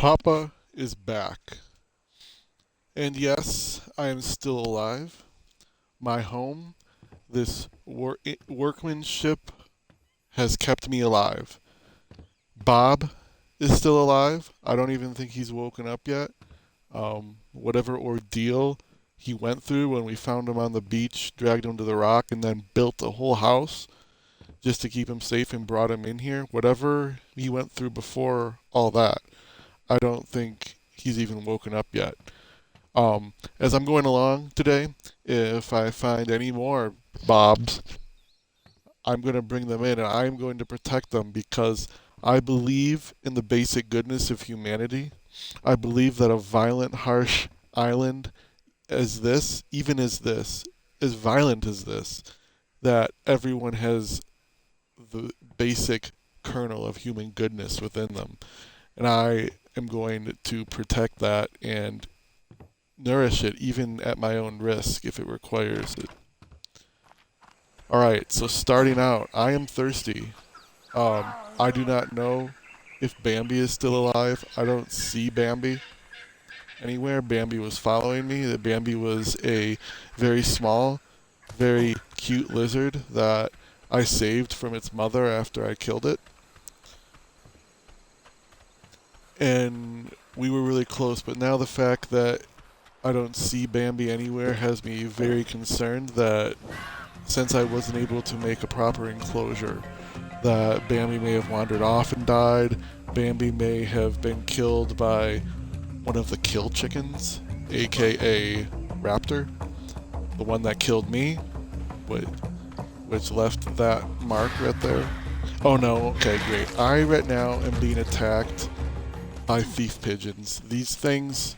Papa is back. And yes, I am still alive. My home, this workmanship, has kept me alive. Bob is still alive. I don't even think he's woken up yet. Whatever ordeal he went through when we found him on the beach, dragged him to the rock, and then built a whole house just to keep him safe and brought him in here. Whatever he went through before all that, I don't think he's even woken up yet. As I'm going along today, if I find any more Bobs, I'm going to bring them in and I'm going to protect them because I believe in the basic goodness of humanity. I believe that a violent, harsh island as this, even as this, as violent as this, that everyone has the basic kernel of human goodness within them. And I am going to protect that and nourish it even at my own risk if it requires it. Alright, so starting out, I am thirsty. I do not know if Bambi is still alive. I don't see Bambi anywhere. Bambi was following me. Bambi was a very small, very cute lizard that I saved from its mother after I killed it. And we were really close, but now the fact that I don't see Bambi anywhere has me very concerned that since I wasn't able to make a proper enclosure, that Bambi may have wandered off and died. Bambi may have been killed by one of the kill chickens, aka Raptor, the one that killed me, which left that mark right there. Oh no, okay, great. I right now am being attacked by thief pigeons. These things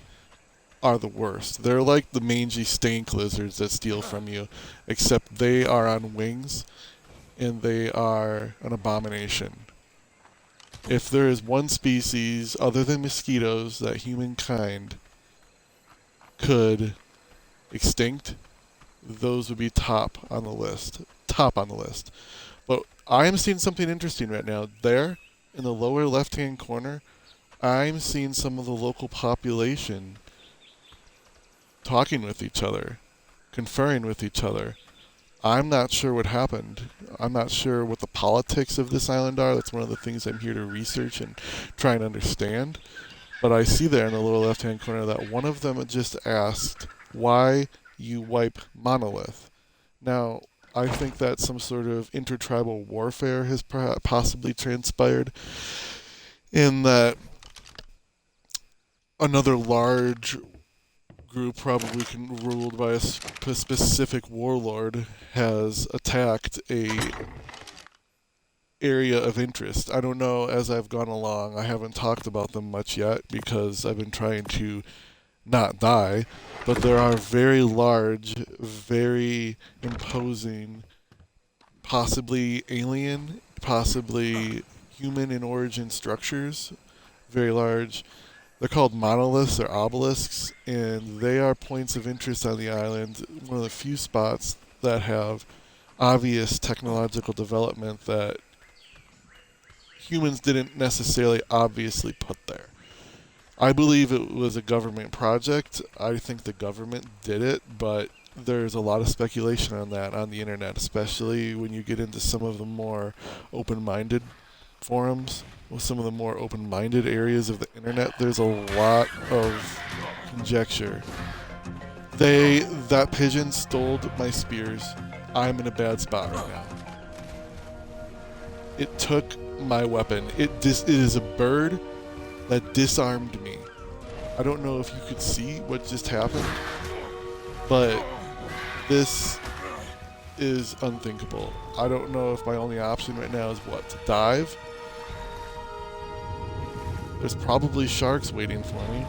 are the worst. They're like the mangy stank lizards that steal from you, except they are on wings and they are an abomination. If there is one species other than mosquitoes that humankind could extinct, those would be top on the list. Top on the list. But I am seeing something interesting right now. There, in the lower left-hand corner, I'm seeing some of the local population talking with each other, conferring with each other. I'm not sure what happened. I'm not sure what the politics of this island are. That's one of the things I'm here to research and try and understand. But I see there in the lower left-hand corner that one of them just asked why you wipe monolith. Now, I think that some sort of intertribal warfare has possibly transpired in that another large group, probably ruled by a specific warlord, has attacked a area of interest. I don't know, as I've gone along, I haven't talked about them much yet because I've been trying to not die, but there are very large, very imposing, possibly alien, possibly human in origin structures, very large. They're called monoliths or obelisks, and they are points of interest on the island, one of the few spots that have obvious technological development that humans didn't necessarily obviously put there. I believe it was a government project. I think the government did it, but there's a lot of speculation on that on the internet, especially when you get into some of the more open-minded forums, with some of the more open-minded areas of the internet. There's a lot of conjecture. That pigeon stole my spears. I'm in a bad spot right now. It took my weapon. It is a bird that disarmed me. I don't know if you could see what just happened, but this is unthinkable. I don't know if my only option right now is what, to dive? There's probably sharks waiting for me.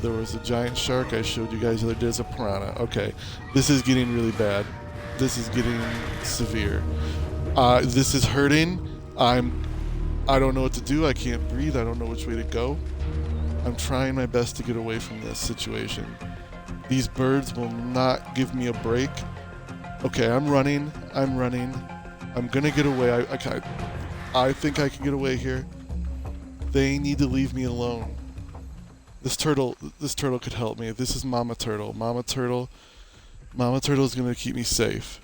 There was a giant shark I showed you guys the other day. There's a piranha. Okay, this is getting really bad. This is getting severe. This is hurting. I don't know what to do. I can't breathe. I don't know which way to go. I'm trying my best to get away from this situation. These birds will not give me a break. Okay, I'm running. I'm gonna get away. I think I can get away here. They need to leave me alone. This turtle could help me. This is Mama Turtle. Mama Turtle is gonna keep me safe.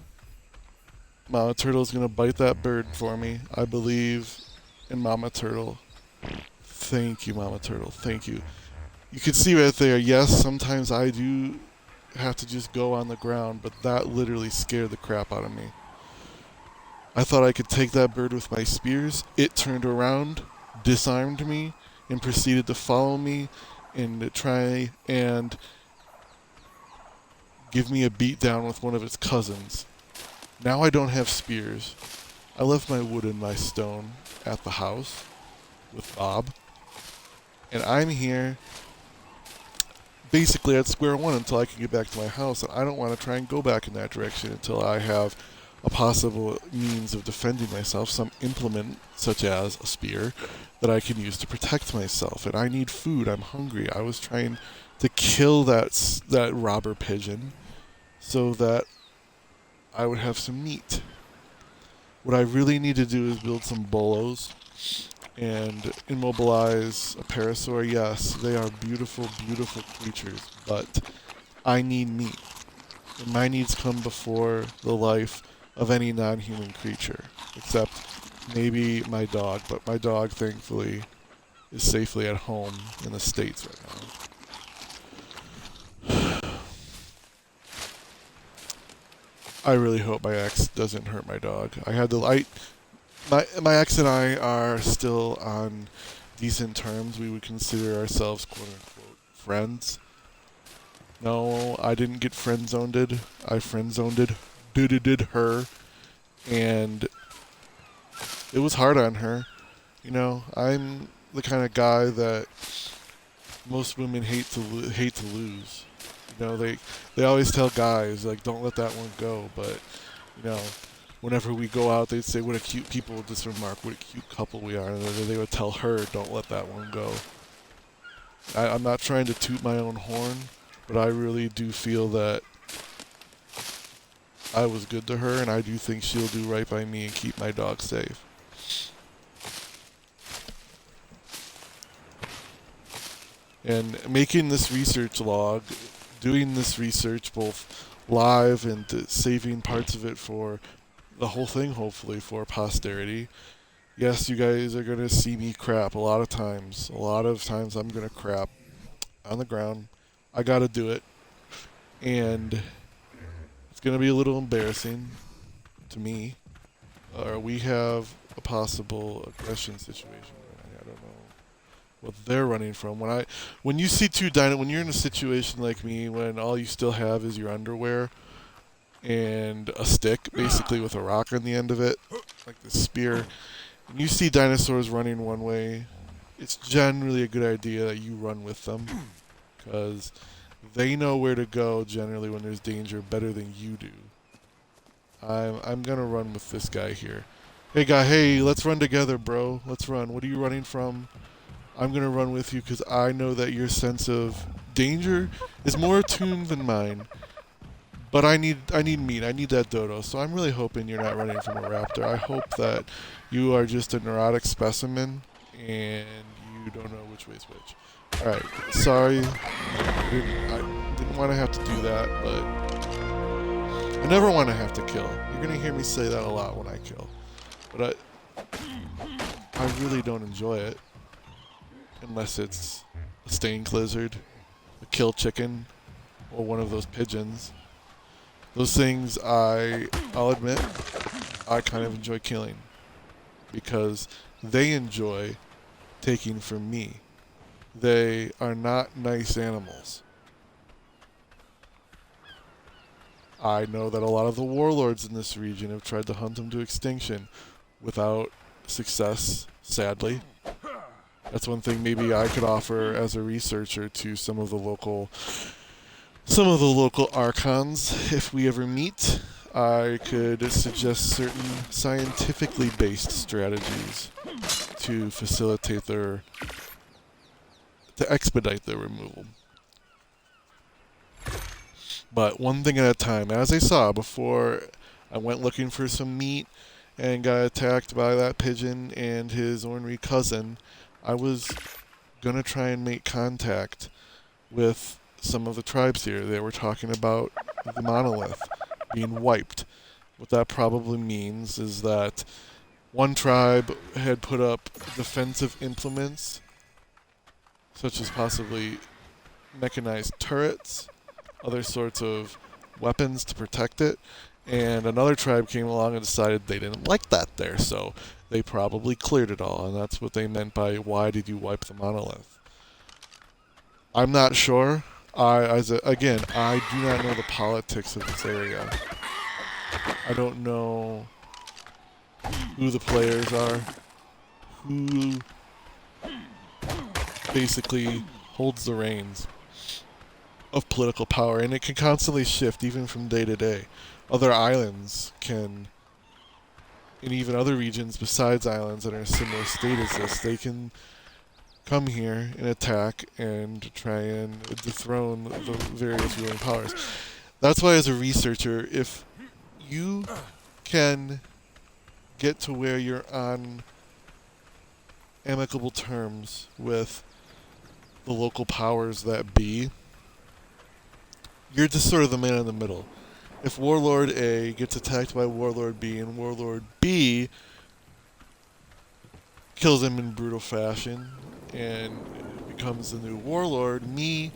Mama Turtle is gonna bite that bird for me. I believe in Mama Turtle. Thank you, Mama Turtle. Thank you. You can see right there, yes, sometimes I do have to just go on the ground, but that literally scared the crap out of me. I thought I could take that bird with my spears. It turned around, disarmed me, and proceeded to follow me and to try and give me a beatdown with one of its cousins. Now I don't have spears. I left my wood and my stone at the house with Bob. And I'm here basically at square one until I can get back to my house. And I don't want to try and go back in that direction until I have a possible means of defending myself, some implement such as a spear that I can use to protect myself. And I need food. I'm hungry. I was trying to kill that robber pigeon so that I would have some meat. What I really need to do is build some bolos and immobilize a parasaur. Yes, they are beautiful, beautiful creatures, but I need meat. And my needs come before the life of any non-human creature, except maybe my dog, but my dog, thankfully, is safely at home in the States right now. I really hope my ex doesn't hurt my dog. My ex and I are still on decent terms. We would consider ourselves quote-unquote friends. No, I didn't get friend-zoned. I friend-zoned did her, and it was hard on her. You know, I'm the kind of guy that most women hate to lose. You know, they always tell guys, like, don't let that one go, but, you know, whenever we go out, they'd say, what a cute people, this remark, what a cute couple we are, and they would tell her, don't let that one go. I'm not trying to toot my own horn, but I really do feel that I was good to her, and I do think she'll do right by me and keep my dog safe. And making this research log, doing this research both live and saving parts of it for the whole thing, hopefully, for posterity. Yes, you guys are going to see me crap a lot of times. A lot of times I'm going to crap on the ground. I got to do it. And it's going to be a little embarrassing to me. We have a possible aggression situation. I don't know what they're running from. When you see when you're in a situation like me, when all you still have is your underwear and a stick, basically with a rock on the end of it, like the spear, and you see dinosaurs running one way, it's generally a good idea that you run with them, because they know where to go generally when there's danger better than you do. I'm gonna run with this guy here. Hey, let's run together, bro. Let's run. What are you running from? I'm gonna run with you because I know that your sense of danger is more attuned than mine. But I need meat. I need that dodo. So I'm really hoping you're not running from a raptor. I hope that you are just a neurotic specimen and you don't know which way's which. All right. Sorry. I didn't want to have to do that, but I never want to have to kill. You're gonna hear me say that a lot when I kill. But I really don't enjoy it. Unless it's a stank lizard, a kill chicken, or one of those pigeons. Those things, I'll admit, I kind of enjoy killing. Because they enjoy taking from me. They are not nice animals. I know that a lot of the warlords in this region have tried to hunt them to extinction without success, sadly. That's one thing maybe I could offer as a researcher to some of the local archons. If we ever meet, I could suggest certain scientifically based strategies to facilitate to expedite their removal. But one thing at a time. As I saw before, I went looking for some meat and got attacked by that pigeon and his ornery cousin. I was gonna try and make contact with some of the tribes here. They were talking about the monolith being wiped. What that probably means is that one tribe had put up defensive implements, such as possibly mechanized turrets, other sorts of weapons to protect it, and another tribe came along and decided they didn't like that there, so they probably cleared it all, and that's what they meant by why did you wipe the monolith. I'm not sure. Again, I do not know the politics of this area. I don't know who the players are, who basically holds the reins of political power, and it can constantly shift even from day to day. Other islands can, and even other regions besides islands that are in a similar state as this, they can come here and attack and try and dethrone the various ruling powers. That's why as a researcher, if you can get to where you're on amicable terms with the local powers that be, you're just sort of the man in the middle. If Warlord A gets attacked by Warlord B and Warlord B kills him in brutal fashion and becomes the new Warlord, me,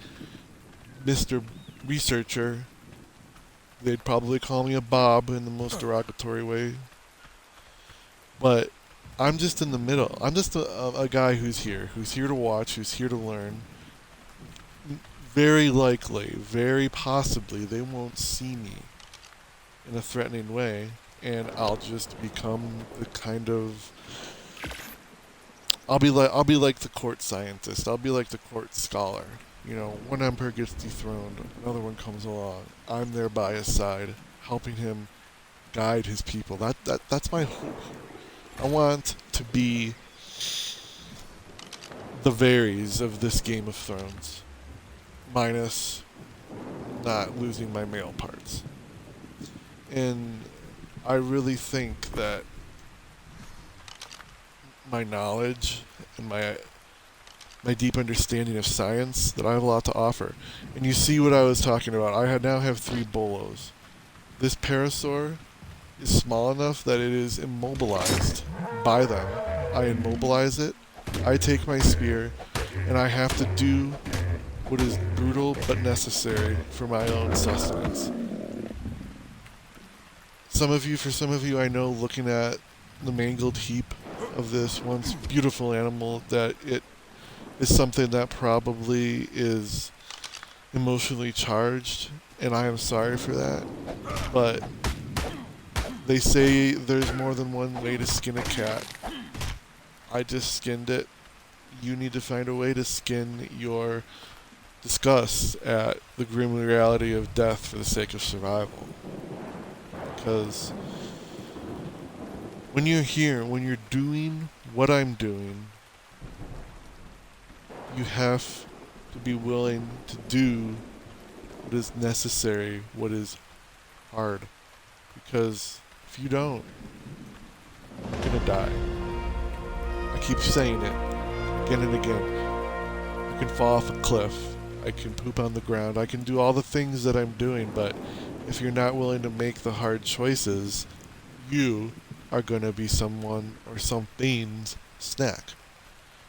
Mr. Researcher, they'd probably call me a Bob in the most derogatory way, but I'm just in the middle. I'm just a guy who's here to watch, who's here to learn. Very likely, very possibly, they won't see me in a threatening way, and I'll just become the kind of... I'll be like the court scientist. I'll be like the court scholar. You know, one emperor gets dethroned, another one comes along. I'm there by his side, helping him guide his people. That's my hope. I want to be the Varys of this Game of Thrones, minus not losing my male parts. And I really think that my knowledge and my deep understanding of science, that I have a lot to offer. And you see what I was talking about. I now have 3 bolos. This parasaur is small enough that it is immobilized by them. I immobilize it, I take my spear, and I have to do what is brutal but necessary for my own sustenance. For some of you I know, looking at the mangled heap of this once beautiful animal, that it is something that probably is emotionally charged, and I am sorry for that, but they say there's more than one way to skin a cat. I just skinned it. You need to find a way to skin your disgust at the grim reality of death for the sake of survival. Because when you're here, when you're doing what I'm doing, you have to be willing to do what is necessary, what is hard. Because if you don't, you're gonna die. I keep saying it again and again. I can fall off a cliff. I can poop on the ground. I can do all the things that I'm doing, but if you're not willing to make the hard choices, you are gonna be someone or something's snack.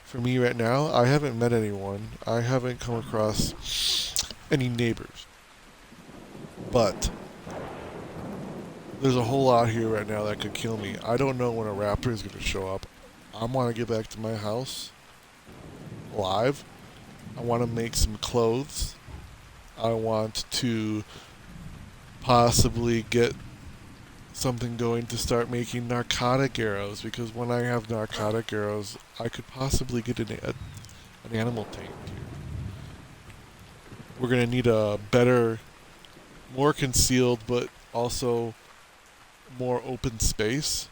For me right now, I haven't met anyone. I haven't come across any neighbors. But there's a whole lot here right now that could kill me. I don't know when a raptor is going to show up. I want to get back to my house alive. I want to make some clothes. I want to possibly get something going to start making narcotic arrows, because when I have narcotic arrows, I could possibly get an animal tank here. We're going to need a better, more concealed, but also more open space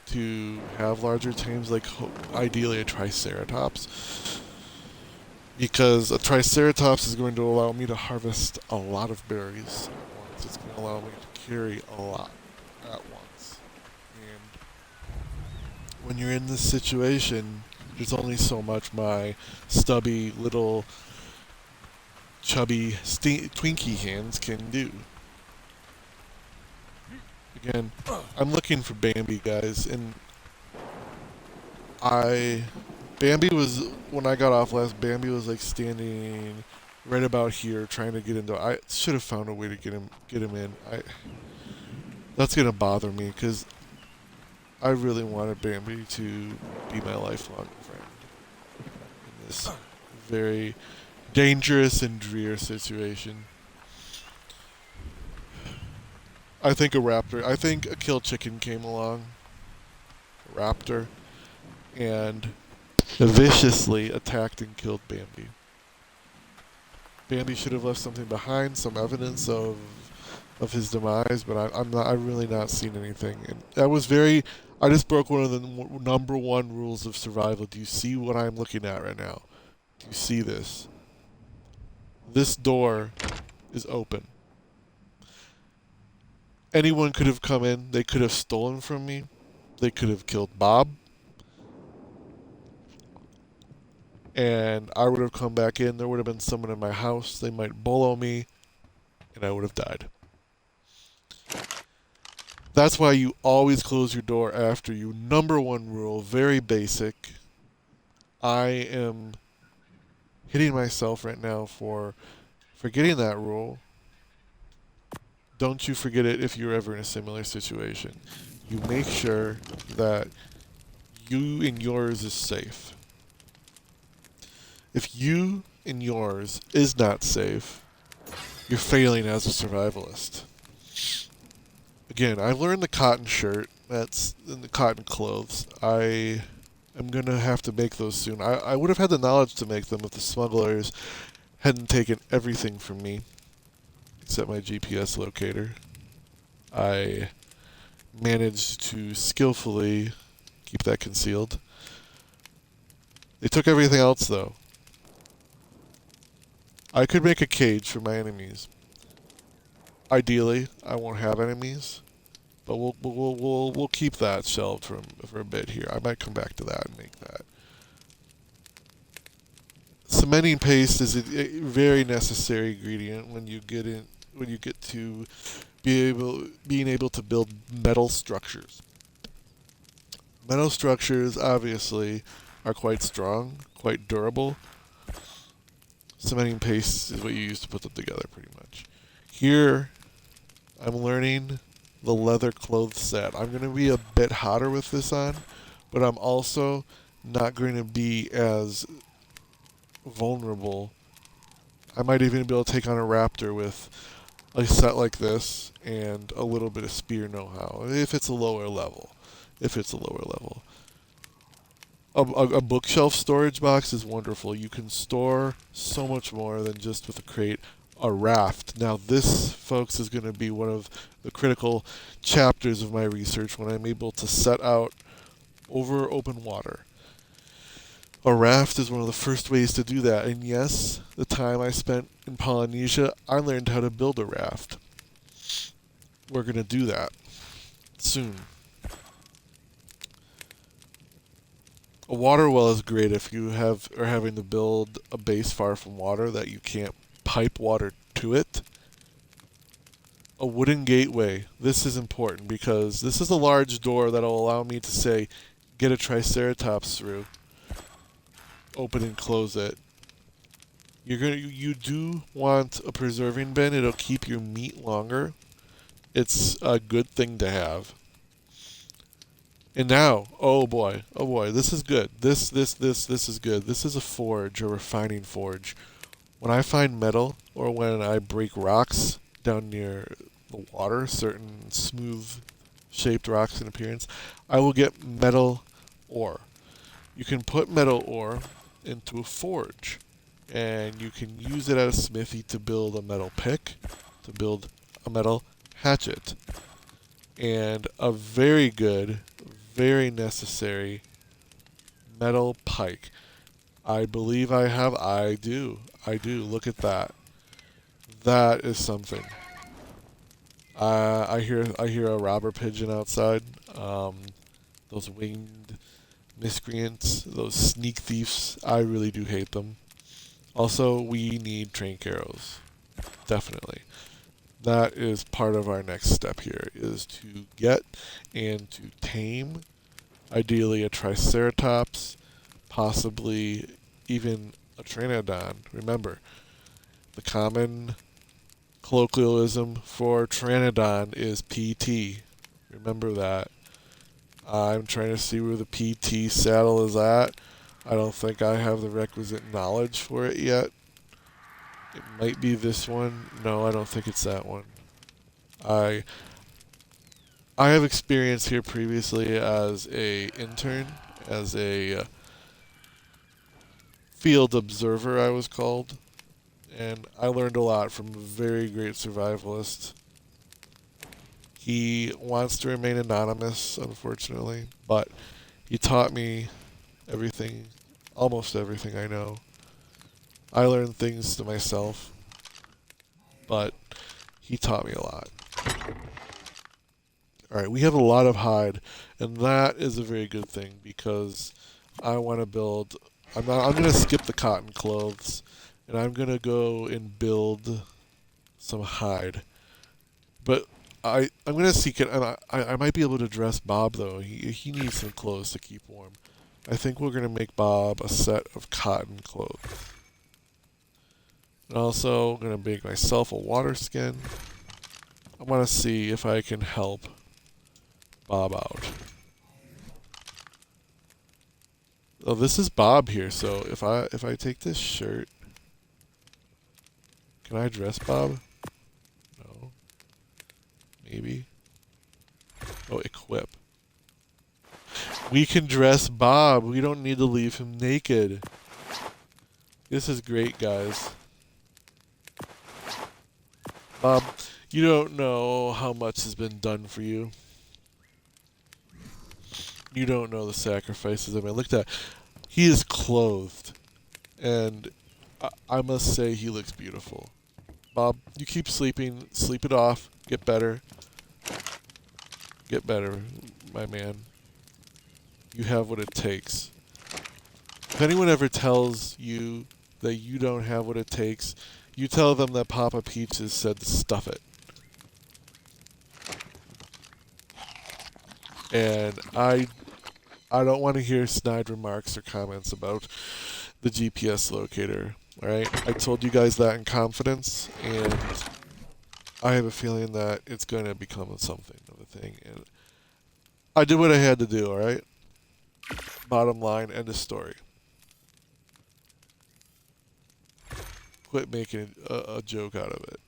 to have larger tames, like ideally a triceratops, because a triceratops is going to allow me to harvest a lot of berries at once. It's going to allow me to carry a lot at once. And when you're in this situation, There's only so much my stubby little chubby Twinkie hands can do. Again, I'm looking for Bambi, guys, and Bambi was, when I got off last, Bambi was like standing right about here trying to get into. I should have found a way to get him in. That's gonna bother me because I really wanted Bambi to be my lifelong friend in this very dangerous and drear situation. I think a raptor. I think a kill chicken came along, a raptor, and viciously attacked and killed Bambi. Bambi should have left something behind, some evidence of his demise, but I'm not. I'm really not seeing anything. And that was very. I just broke one of the number one rules of survival. Do you see what I'm looking at right now? Do you see this? This door is open. Anyone could have come in. They could have stolen from me. They could have killed Bob. And I would have come back in. There would have been someone in my house. They might bolo me, and I would have died. That's why you always close your door after you. Number one rule, very basic. I am hitting myself right now for forgetting that rule. Don't you forget it if you're ever in a similar situation. You make sure that you and yours is safe. If you and yours is not safe, you're failing as a survivalist. Again, I learned the cotton shirt. That's in the cotton clothes. I am going to have to make those soon. I would have had the knowledge to make them if the smugglers hadn't taken everything from me, except my GPS locator. I managed to skillfully keep that concealed. They took everything else, though. I could make a cage for my enemies. Ideally, I won't have enemies, but we'll keep that shelved for a bit here. I might come back to that and make that. Cementing paste is a very necessary ingredient when you get to being able to build metal structures. Metal structures obviously are quite strong, quite durable. Cementing paste is what you use to put them together, pretty much. Here, I'm learning the leather clothes set. I'm going to be a bit hotter with this on, but I'm also not going to be as vulnerable. I might even be able to take on a raptor with a set like this and a little bit of spear know-how, if it's a lower level. A bookshelf storage box is wonderful. You can store so much more than just with a crate. A raft. Now this, folks, is going to be one of the critical chapters of my research when I'm able to set out over open water. A raft is one of the first ways to do that. And yes, the time I spent in Polynesia, I learned how to build a raft. We're going to do that soon. A water well is great if you are having to build a base far from water that you can't pipe water to it. A wooden gateway. This is important because this is a large door that will allow me to, say, get a triceratops through. Open and close it. You do want a preserving bin. It'll keep your meat longer. It's a good thing to have. And now, oh boy, this is good. This is good. This is a forge, a refining forge. When I find metal, or when I break rocks down near the water, certain smooth-shaped rocks in appearance, I will get metal ore. You can put metal ore into a forge, and you can use it at a smithy to build a metal pick, to build a metal hatchet, and a very good, very necessary metal pike. I believe I do. Look at that. That is something. I hear a robber pigeon outside. Those winged Miscreants, those sneak thieves, I really do hate them. Also, we need trank arrows. Definitely. That is part of our next step here, is to get and to tame, ideally a Triceratops, possibly even a Pteranodon. Remember, the common colloquialism for Pteranodon is PT. Remember that. I'm trying to see where the PT saddle is at. I don't think I have the requisite knowledge for it yet. It might be this one. No, I don't think it's that one. I have experience here previously as a intern, as a field observer I was called, and I learned a lot from a very great survivalist. He wants to remain anonymous, unfortunately, but he taught me everything, almost everything I know. I learned things to myself, but he taught me a lot. Alright, we have a lot of hide, and that is a very good thing because I want to build... I'm going to skip the cotton clothes, and I'm going to go and build some hide. But I'm going to seek it, and I might be able to dress Bob, though. He needs some clothes to keep warm. I think we're going to make Bob a set of cotton clothes. And also, I'm going to make myself a water skin. I want to see if I can help Bob out. Oh, this is Bob here, so if I take this shirt, can I dress Bob? No. Maybe. Oh, equip. We can dress Bob. We don't need to leave him naked. This is great, guys. Bob, you don't know how much has been done for you. You don't know the sacrifices I've made. Look at that. He is clothed. And I must say he looks beautiful. Bob, you keep sleeping. Sleep it off. Get better. Get better, my man. You have what it takes. If anyone ever tells you that you don't have what it takes, you tell them that Papa Peaches said to stuff it. And I don't want to hear snide remarks or comments about the GPS locator. Alright? I told you guys that in confidence, and I have a feeling that it's going to become something of a thing. And I did what I had to do, alright? Bottom line, end of story. Quit making a joke out of it.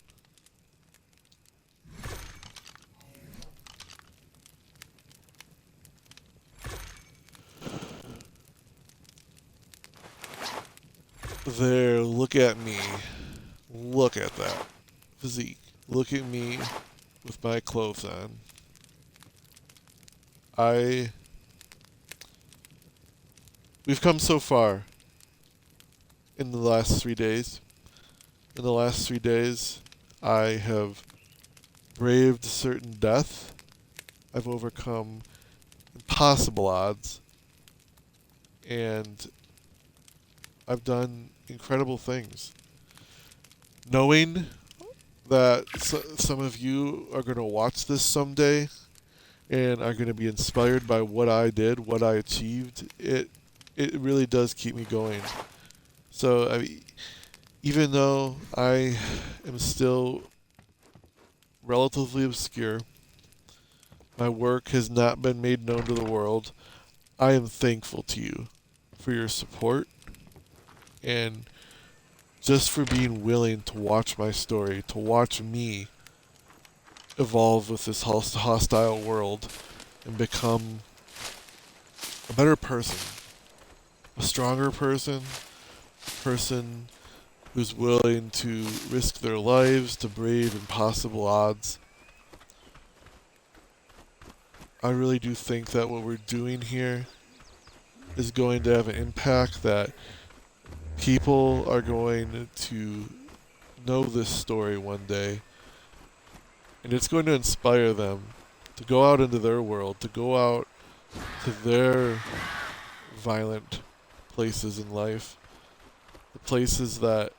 There, look at me. Look at that physique. Look at me with my clothes on. We've come so far in the last 3 days. In the last 3 days, I have braved certain death. I've overcome impossible odds. And I've done incredible things. Knowing that some of you are going to watch this someday and are going to be inspired by what I did, what I achieved, it really does keep me going. So, I mean, even though I am still relatively obscure, my work has not been made known to the world, I am thankful to you for your support and just for being willing to watch my story, to watch me evolve with this hostile world and become a better person, a stronger person, a person who's willing to risk their lives to brave impossible odds. I really do think that what we're doing here is going to have an impact, that people are going to know this story one day, and it's going to inspire them to go out into their world, to go out to their violent places in life. The places that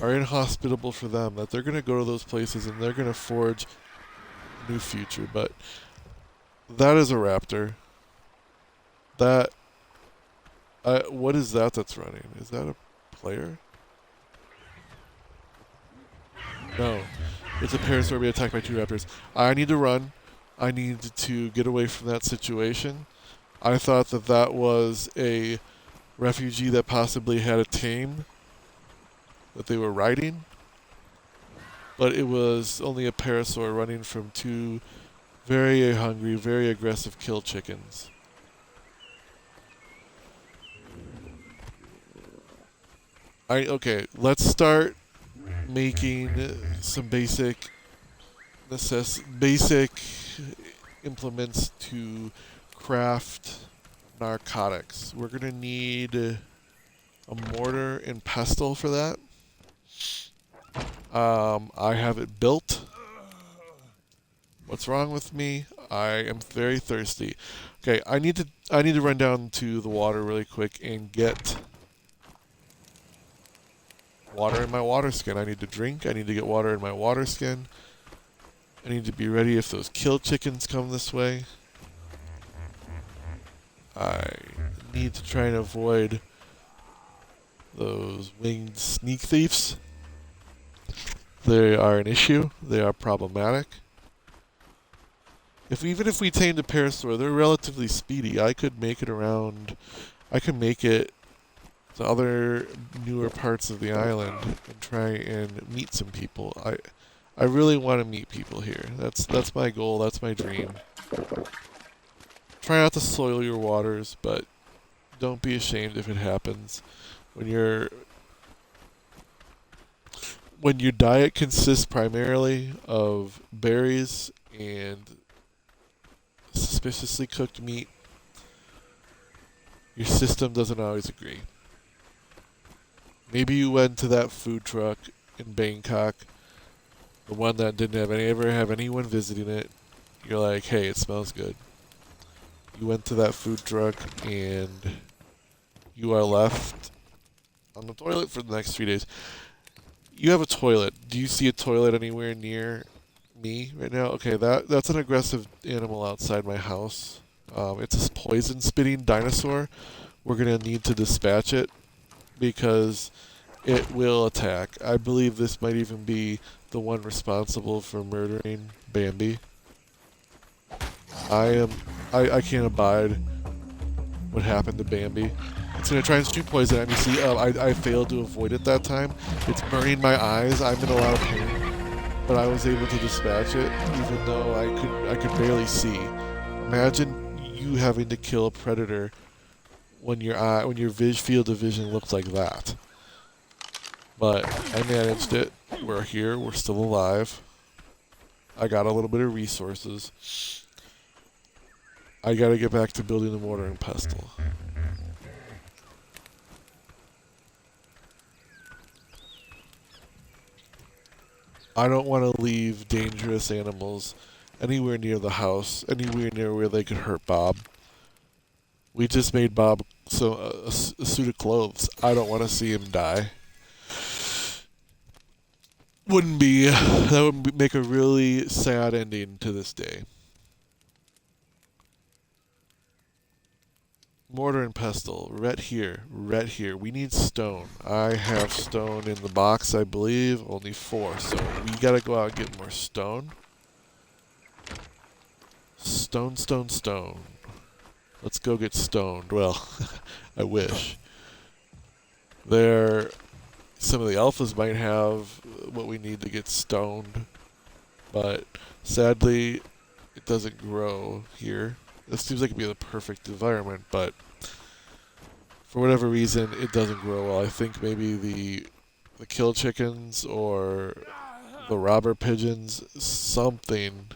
are inhospitable for them, that they're going to go to those places and they're going to forge a new future. But that is a raptor. That... what is that that's running? Is that a player? No. It's a parasaur being attacked by 2 raptors. I need to run. I need to get away from that situation. I thought that that was a refugee that possibly had a tame that they were riding. But it was only a parasaur running from 2 very hungry, very aggressive kill chickens. Okay, let's start making some basic implements to craft narcotics. We're gonna need a mortar and pestle for that. I have it built. What's wrong with me? I am very thirsty. Okay, I need to run down to the water really quick and get water in my water skin. I need to drink. I need to get water in my water skin. I need to be ready if those kill chickens come this way. I need to try and avoid those winged sneak thieves. They are an issue. They are problematic. Even if we tamed a parasaur, they're relatively speedy. I could make it around. I could make it to other newer parts of the island and try and meet some people. I really want to meet people here. That's my goal. That's my dream. Try not to soil your waters, but don't be ashamed if it happens. When your diet consists primarily of berries and suspiciously cooked meat, your system doesn't always agree. Maybe you went to that food truck in Bangkok, the one that didn't ever have anyone visiting it. You're like, hey, it smells good. You went to that food truck and you are left on the toilet for the next 3 days. You have a toilet. Do you see a toilet anywhere near me right now? Okay, that's an aggressive animal outside my house. It's a poison-spitting dinosaur. We're going to need to dispatch it because it will attack. I believe this might even be the one responsible for murdering Bambi. I can't abide what happened to Bambi. It's going to try and stream poison at me. See, I failed to avoid it that time. It's burning my eyes. I'm in a lot of pain. But I was able to dispatch it, even though I could barely see. Imagine you having to kill a predator when your field of vision looks like that. But I managed it. We're here. We're still alive. I got a little bit of resources. I gotta get back to building the mortar and pestle. I don't want to leave dangerous animals anywhere near the house, anywhere near where they could hurt Bob. We just made Bob a suit of clothes. I don't want to see him die. That would make a really sad ending to this day. Mortar and pestle, right here. We need stone. I have stone in the box, I believe, only 4, so we gotta go out and get more stone. Stone. Let's go get stoned. Well, I wish. Some of the alphas might have what we need to get stoned, but sadly, it doesn't grow here. This seems like it'd be the perfect environment, but for whatever reason, it doesn't grow well. I think maybe the kill chickens or the robber pigeons, something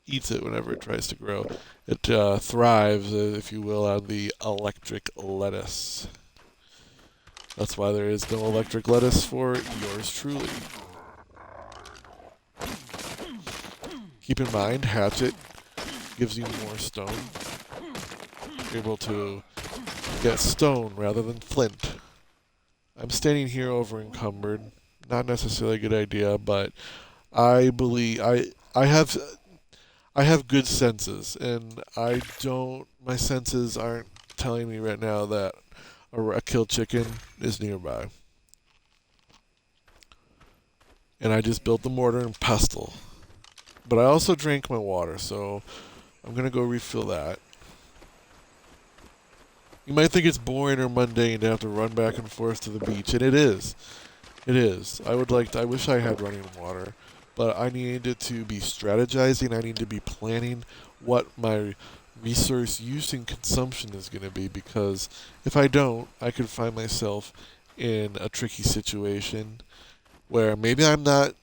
eats it whenever it tries to grow. It thrives, if you will, on the electric lettuce. That's why there is no electric lettuce for yours truly. Keep in mind, hatchet gives you more stone. able to get stone rather than flint. I'm standing here over encumbered. Not necessarily a good idea, but I believe I have good senses, and I don't. My senses aren't telling me right now that a killed chicken is nearby. And I just built the mortar and pestle. But I also drank my water, so I'm gonna go refill that. You might think it's boring or mundane to have to run back and forth to the beach, and it is. It is. I wish I had running water, but I needed to be strategizing. I need to be planning what my resource use and consumption is going to be, because if I don't, I could find myself in a tricky situation where maybe I'm not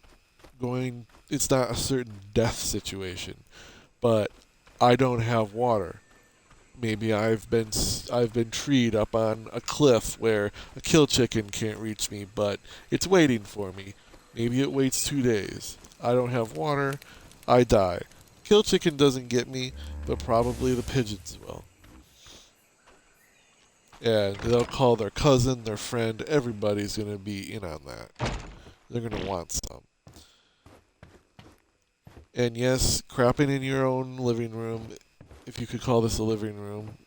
going, it's not a certain death situation, but I don't have water. Maybe I've been treed up on a cliff where a kill chicken can't reach me, but it's waiting for me. Maybe it waits 2 days. I don't have water. I die. Kill chicken doesn't get me, but probably the pigeons will. And they'll call their cousin, their friend. Everybody's gonna be in on that. They're gonna want some. And yes, crapping in your own living room, if you could call this a living room,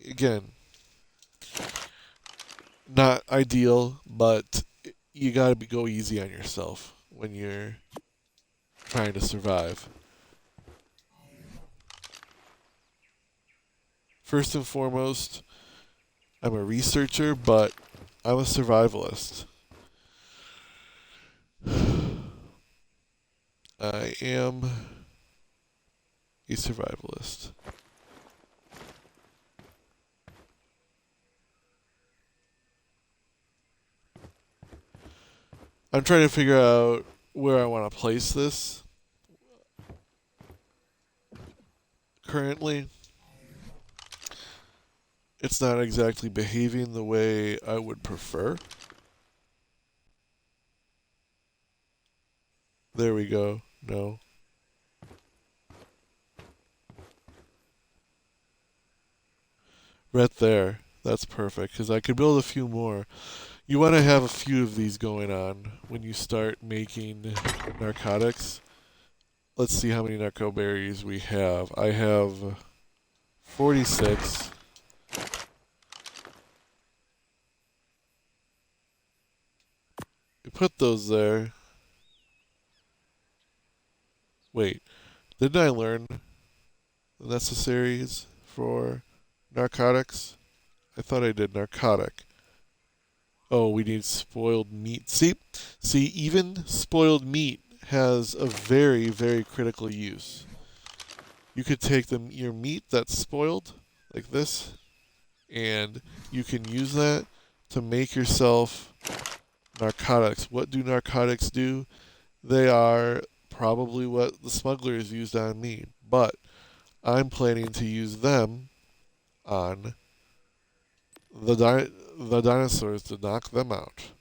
again, not ideal, but you gotta go easy on yourself when you're trying to survive. First and foremost, I'm a researcher, but I'm a survivalist. I am a survivalist. I'm trying to figure out where I want to place this currently. It's not exactly behaving the way I would prefer. There we go. No. Right there. That's perfect, because I could build a few more. You want to have a few of these going on when you start making narcotics. Let's see how many narco berries we have. I have 46. We put those there. Wait, didn't I learn the necessaries for narcotics? I thought I did narcotic. Oh, we need spoiled meat. See, even spoiled meat has a very, very critical use. You could take your meat that's spoiled, like this, and you can use that to make yourself narcotics. What do narcotics do? They are probably what the smugglers used on me, but I'm planning to use them on the dinosaurs to knock them out.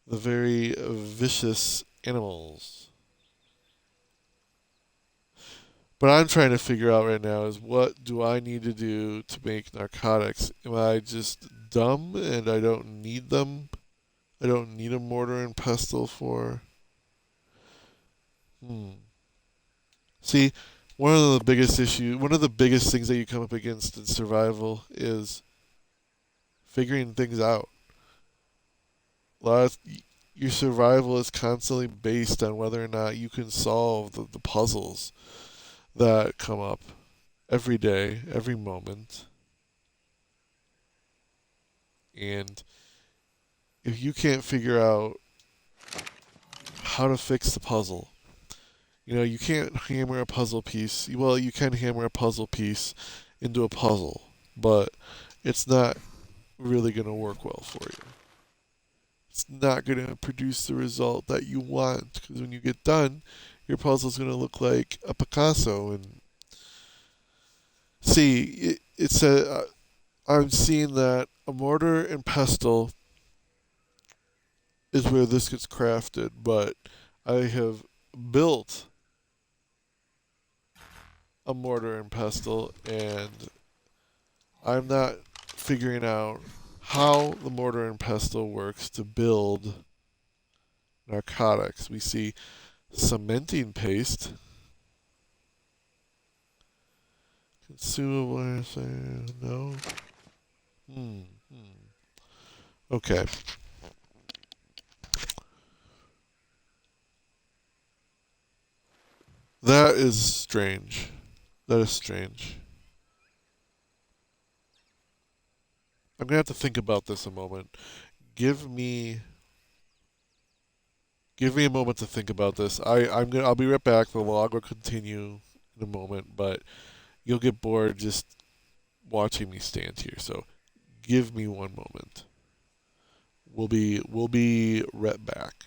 The very vicious animals. But I'm trying to figure out right now is, what do I need to do to make narcotics? Am I just dumb and I don't need them? I don't need a mortar and pestle for... See, one of the biggest things that you come up against in survival is figuring things out. Your survival is constantly based on whether or not you can solve the puzzles that come up every day, every moment. And if you can't figure out how to fix the puzzle, you can't hammer a puzzle piece. Well, you can hammer a puzzle piece into a puzzle, but it's not really going to work well for you. It's not going to produce the result that you want, because when you get done, your puzzle's going to look like a Picasso. And see, I'm seeing that a mortar and pestle is where this gets crafted, but I have built a mortar and pestle, and I'm not figuring out how the mortar and pestle works to build narcotics. We see cementing paste, consumable. No. Hmm. Okay. That is strange. That is strange. I'm gonna have to think about this a moment. Give me a moment to think about this. I'll be right back. The log will continue in a moment, but you'll get bored just watching me stand here. So give me one moment. We'll be right back.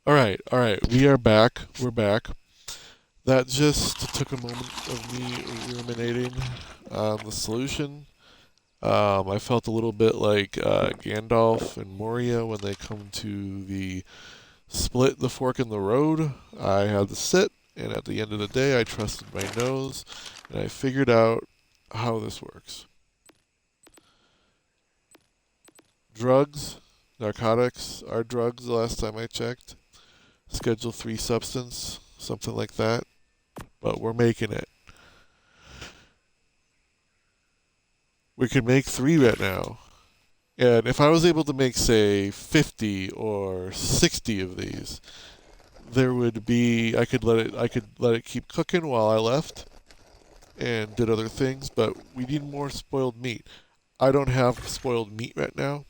All right. We are back. We're back. That just took a moment of me ruminating on the solution. I felt a little bit like Gandalf and Moria when they come to the split the fork in the road. I had to sit, and at the end of the day, I trusted my nose, and I figured out how this works. Drugs, narcotics are drugs the last time I checked. Schedule 3 substance, something like that. But we're making it. We can make 3 right now. And if I was able to make, say, 50 or 60 of these, there would be I could let it keep cooking while I left and did other things, but we need more spoiled meat. I don't have spoiled meat right now.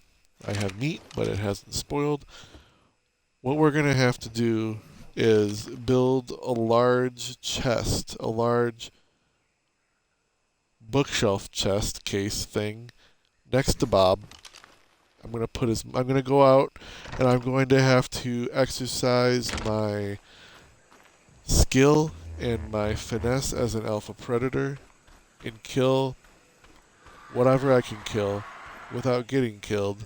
I have meat, but it hasn't spoiled. What we're going to have to do is build a large chest, a large bookshelf chest case thing next to Bob. I'm going to go out and I'm going to have to exercise my skill and my finesse as an alpha predator and kill whatever I can kill without getting killed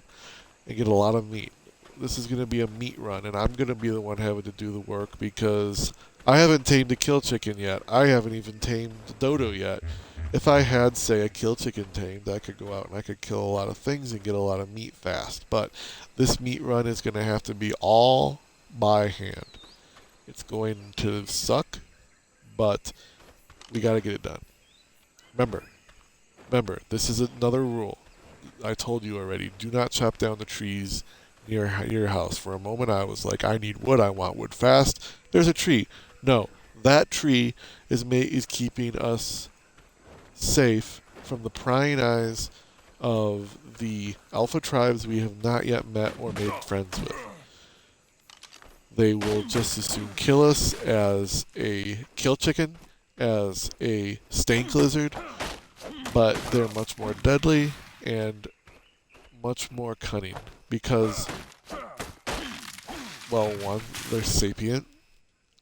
and get a lot of meat. This is going to be a meat run, and I'm going to be the one having to do the work because I haven't tamed a kill chicken yet. I haven't even tamed Dodo yet. If I had, say, a kill chicken tamed, I could go out and I could kill a lot of things and get a lot of meat fast. But this meat run is going to have to be all by hand. It's going to suck, but we got to get it done. Remember, this is another rule. I told you already. Do not chop down the trees near your house. For a moment, I was like, I need wood. I want wood fast. There's a tree. No, that tree is keeping us safe from the prying eyes of the alpha tribes we have not yet met or made friends with. They will just as soon kill us as a kill chicken, as a stank lizard, but they're much more deadly and much more cunning because, well, one, they're sapient.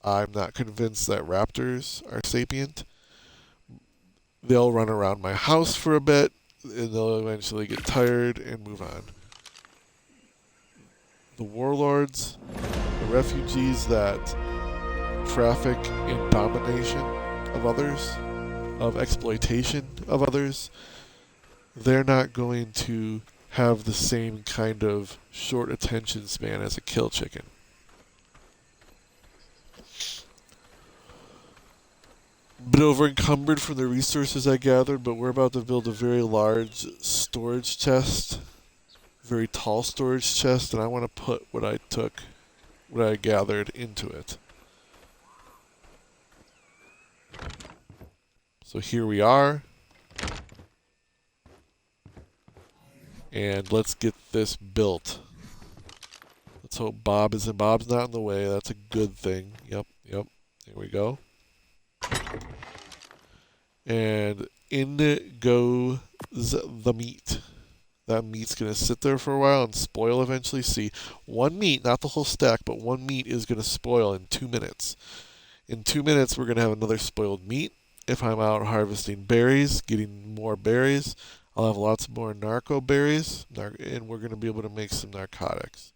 I'm not convinced that raptors are sapient. They'll run around my house for a bit. and they'll eventually get tired and move on. The warlords, the refugees that traffic in domination of others, of exploitation of others, they're not going to have the same kind of short attention span as a kill chicken. Bit over encumbered from the resources I gathered, but we're about to build a very large storage chest, very tall storage chest, and I want to put what I gathered into it. So here we are. And let's get this built. Let's hope Bob's not in the way. That's a good thing. Yep. There we go. And in goes the meat. That meat's going to sit there for a while and spoil eventually. See, one meat, not the whole stack, but one meat is going to spoil in 2 minutes. In 2 minutes, we're going to have another spoiled meat. If I'm out harvesting berries, getting more berries, I'll have lots more narco berries, and we're going to be able to make some narcotics.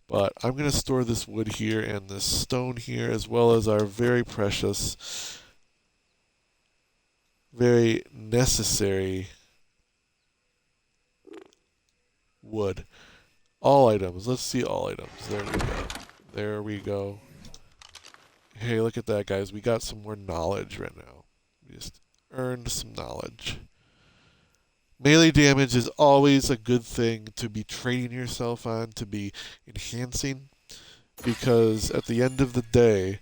But I'm going to store this wood here and this stone here, as well as our very precious, very necessary wood. All items. Let's see all items. There we go. There we go. Hey, look at that, guys. We got some more knowledge right now. We just earned some knowledge. Melee damage is always a good thing to be training yourself on, to be enhancing, because at the end of the day,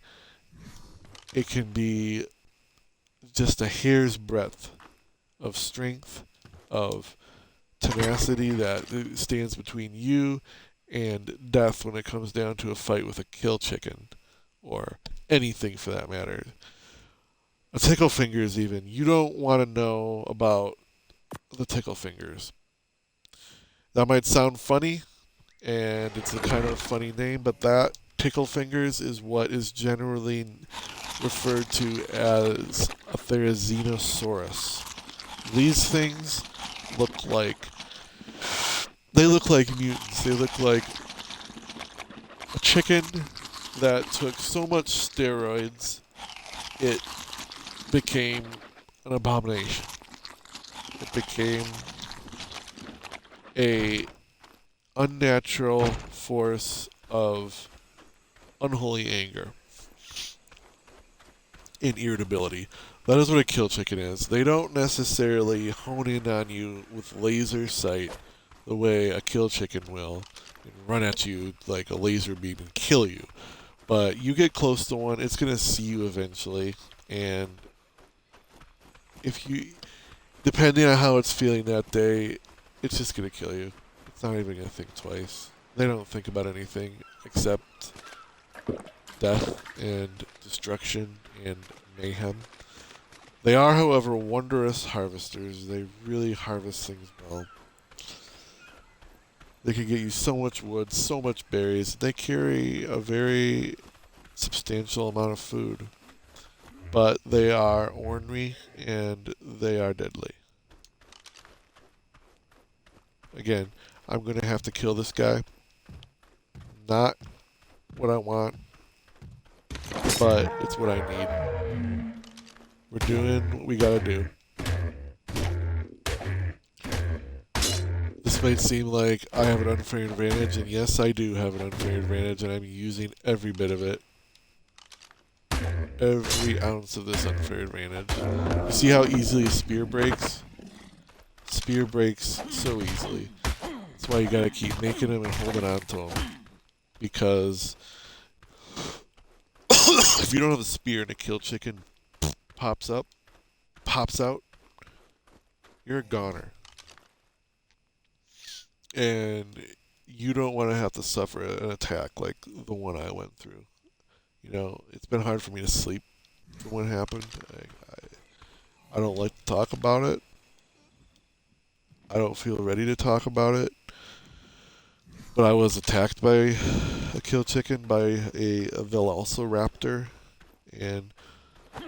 it can be just a hair's breadth of strength, of tenacity that stands between you and death when it comes down to a fight with a kill chicken, or anything for that matter. A tickle fingers even. You don't want to know about the tickle fingers. That might sound funny, and it's a kind of funny name, but that tickle fingers is what is generally referred to as a Therizinosaurus. These things look like mutants. They look like a chicken that took so much steroids it became an abomination. It became a unnatural force of unholy anger and irritability. That is what a kill chicken is. They don't necessarily hone in on you with laser sight the way a kill chicken will and run at you like a laser beam and kill you. But you get close to one, it's going to see you eventually, and if you, depending on how it's feeling that day, it's just going to kill you. It's not even going to think twice. They don't think about anything except death and destruction and mayhem. They are, however, wondrous harvesters. They really harvest things well. They can get you so much wood, so much berries. They carry a very substantial amount of food. But they are ornery and they are deadly. Again, I'm going to have to kill this guy. Not what I want, but it's what I need. We're doing what we gotta do. This might seem like I have an unfair advantage, and yes, I do have an unfair advantage, and I'm using every bit of it. Every ounce of this unfair advantage. You see how easily a spear breaks? Spear breaks so easily. That's why you gotta keep making them and holding on to them. Because if you don't have a spear and a kill chicken pops out, you're a goner. And you don't want to have to suffer an attack like the one I went through. You know, it's been hard for me to sleep from what happened. I don't like to talk about it. I don't feel ready to talk about it. But I was attacked by a kill chicken, by a velociraptor. And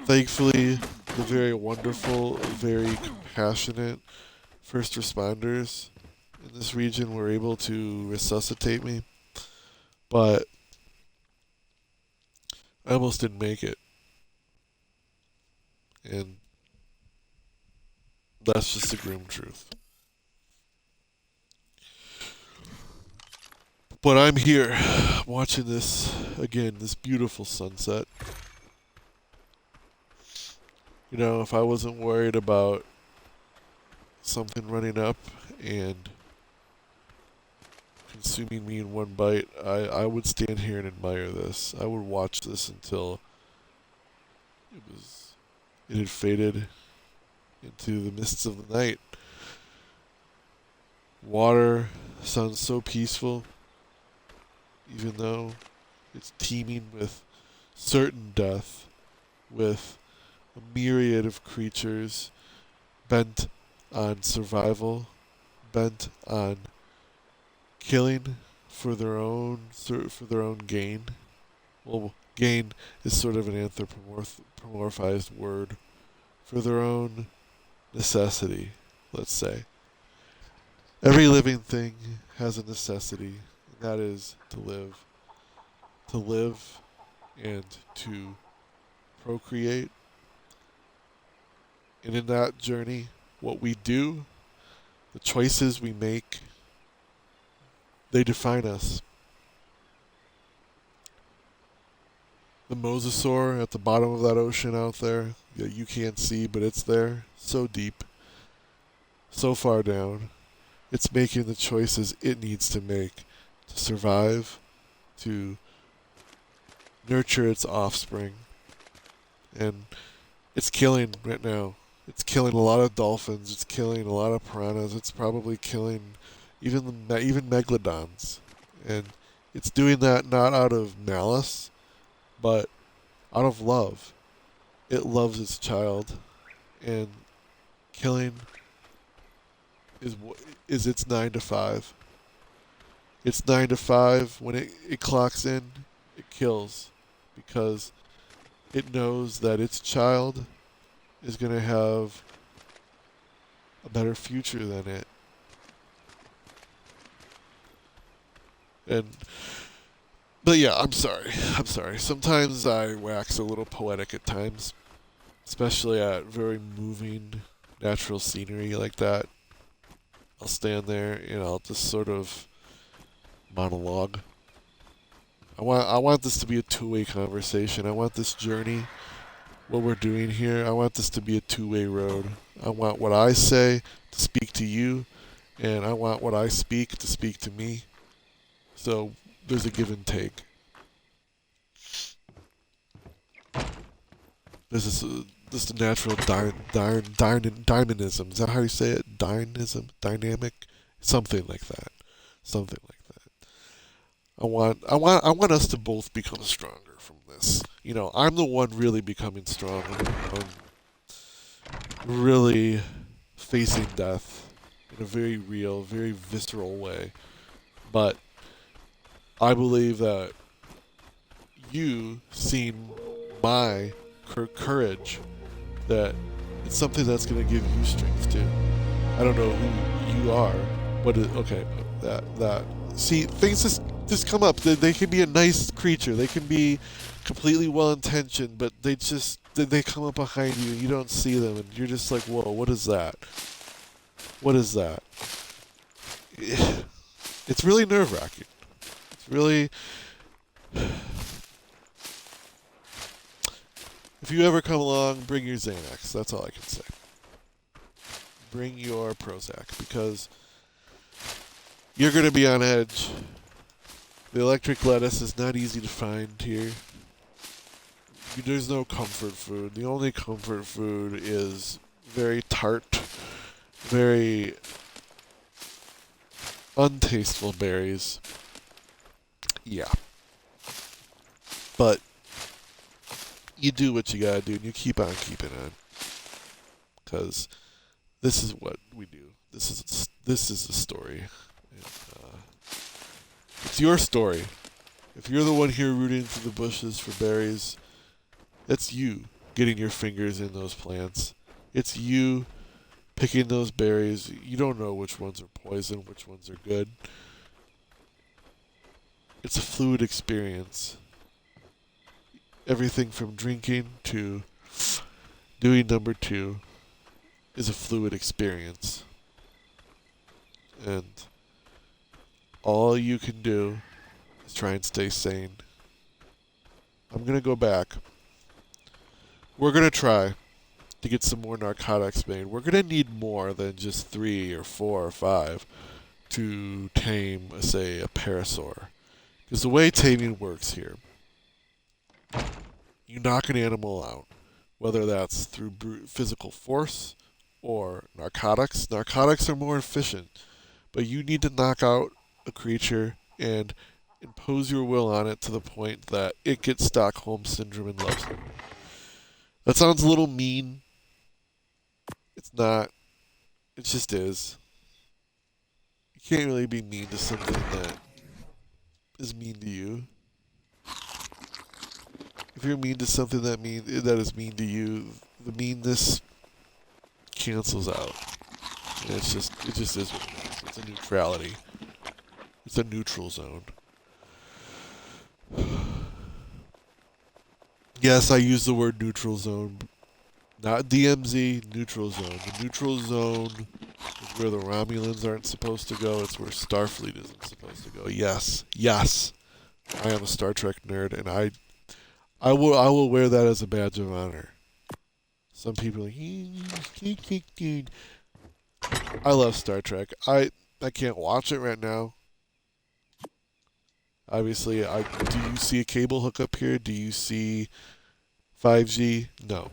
thankfully, the very wonderful, very compassionate, first responders in this region were able to resuscitate me, but I almost didn't make it. And that's just the grim truth. But I'm here watching this, again, this beautiful sunset. You know, if I wasn't worried about something running up and consuming me in one bite, I would stand here and admire this. I would watch this until it had faded into the mists of the night. Water sounds so peaceful, even though it's teeming with certain death, with a myriad of creatures bent on survival, bent on killing for their own gain. Well, gain is sort of an anthropomorphized word for their own necessity, let's say. Every living thing has a necessity, and that is to live. To live and to procreate. And in that journey, what we do, the choices we make, they define us. The mosasaur at the bottom of that ocean out there, that you can't see, but it's there, so deep, so far down. It's making the choices it needs to make to survive, to nurture its offspring. And it's killing right now. It's killing a lot of dolphins. It's killing a lot of piranhas. It's probably killing even megalodons. And it's doing that not out of malice, but out of love. It loves its child, and killing is its 9 to 5. It's 9 to 5. When it clocks in, it kills, because it knows that its child is going to have a better future than it. But yeah, I'm sorry. Sometimes I wax a little poetic at times, especially at very moving natural scenery like that. I'll stand there and I'll just sort of monologue. I want this to be a two-way conversation. I want this journey, what we're doing here, I want this to be a two-way road. I want what I say to speak to you, and I want what I speak to speak to me. So there's a give and take. This is a natural dynamism. Is that how you say it? Dynamism? Dynamic? Something like that. Something like that. I want us to both become stronger from this. You know, I'm the one really becoming strong. I'm really facing death in a very real, very visceral way. But I believe that you seen my courage, that it's something that's going to give you strength too. I don't know who you are, but okay, that see, things just come up. They can be a nice creature. They can be completely well intentioned, but they come up behind you and you don't see them, and you're just like, whoa, what is that? What is that? It's really nerve-wracking. It's really. If you ever come along, bring your Xanax. That's all I can say. Bring your Prozac, because you're going to be on edge. The electric lettuce is not easy to find here. There's no comfort food. The only comfort food is very tart, very untasteful berries. Yeah. But you do what you gotta do, and you keep on keeping on, because this is what we do. This is a story. And, it's your story. If you're the one here rooting through the bushes for berries, it's you getting your fingers in those plants. It's you picking those berries. You don't know which ones are poison, which ones are good. It's a fluid experience. Everything from drinking to doing number 2 is a fluid experience. And all you can do is try and stay sane. I'm going to go back. We're going to try to get some more narcotics made. We're going to need more than just 3 or 4 or 5 to tame, say, a parasaur. Because the way taming works here, you knock an animal out, whether that's through physical force or narcotics. Narcotics are more efficient, but you need to knock out a creature and impose your will on it to the point that it gets Stockholm Syndrome and loves you. That sounds a little mean. It's not. It just is. You can't really be mean to something that is mean to you. If you're mean to something that is mean to you, the meanness cancels out. And it just is what it is. It's a neutrality. It's a neutral zone. Yes, I use the word neutral zone. Not DMZ, neutral zone. The neutral zone is where the Romulans aren't supposed to go. It's where Starfleet isn't supposed to go. Yes. Yes. I am a Star Trek nerd, and I will wear that as a badge of honor. Some people are like, I love Star Trek. I can't watch it right now. Obviously, do you see a cable hookup here? Do you see 5G? No.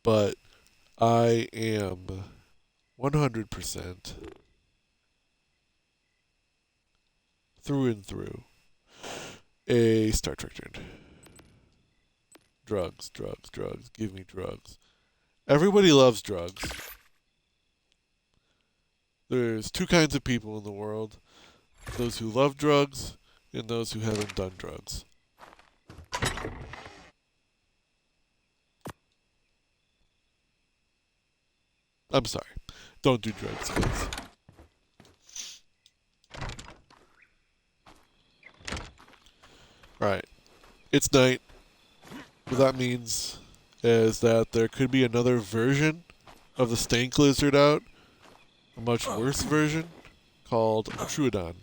But I am 100% through and through a Star Trek nerd. Drugs, drugs, drugs. Give me drugs. Everybody loves drugs. There's 2 kinds of people in the world. Those who love drugs and those who haven't done drugs. I'm sorry. Don't do drugs, kids. Alright. It's night. What that means is that there could be another version of the stank lizard out. A much worse version called a Troodon.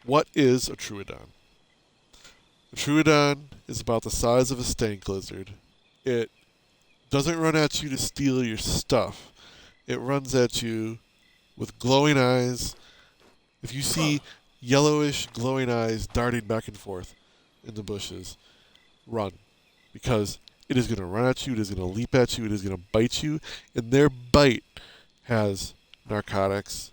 What is a Troodon? A Troodon is about the size of a stank lizard. It doesn't run at you to steal your stuff. It runs at you with glowing eyes. If you see yellowish glowing eyes darting back and forth in the bushes, run. Because it is going to run at you, it is going to leap at you, it is going to bite you, and their bite has narcotics.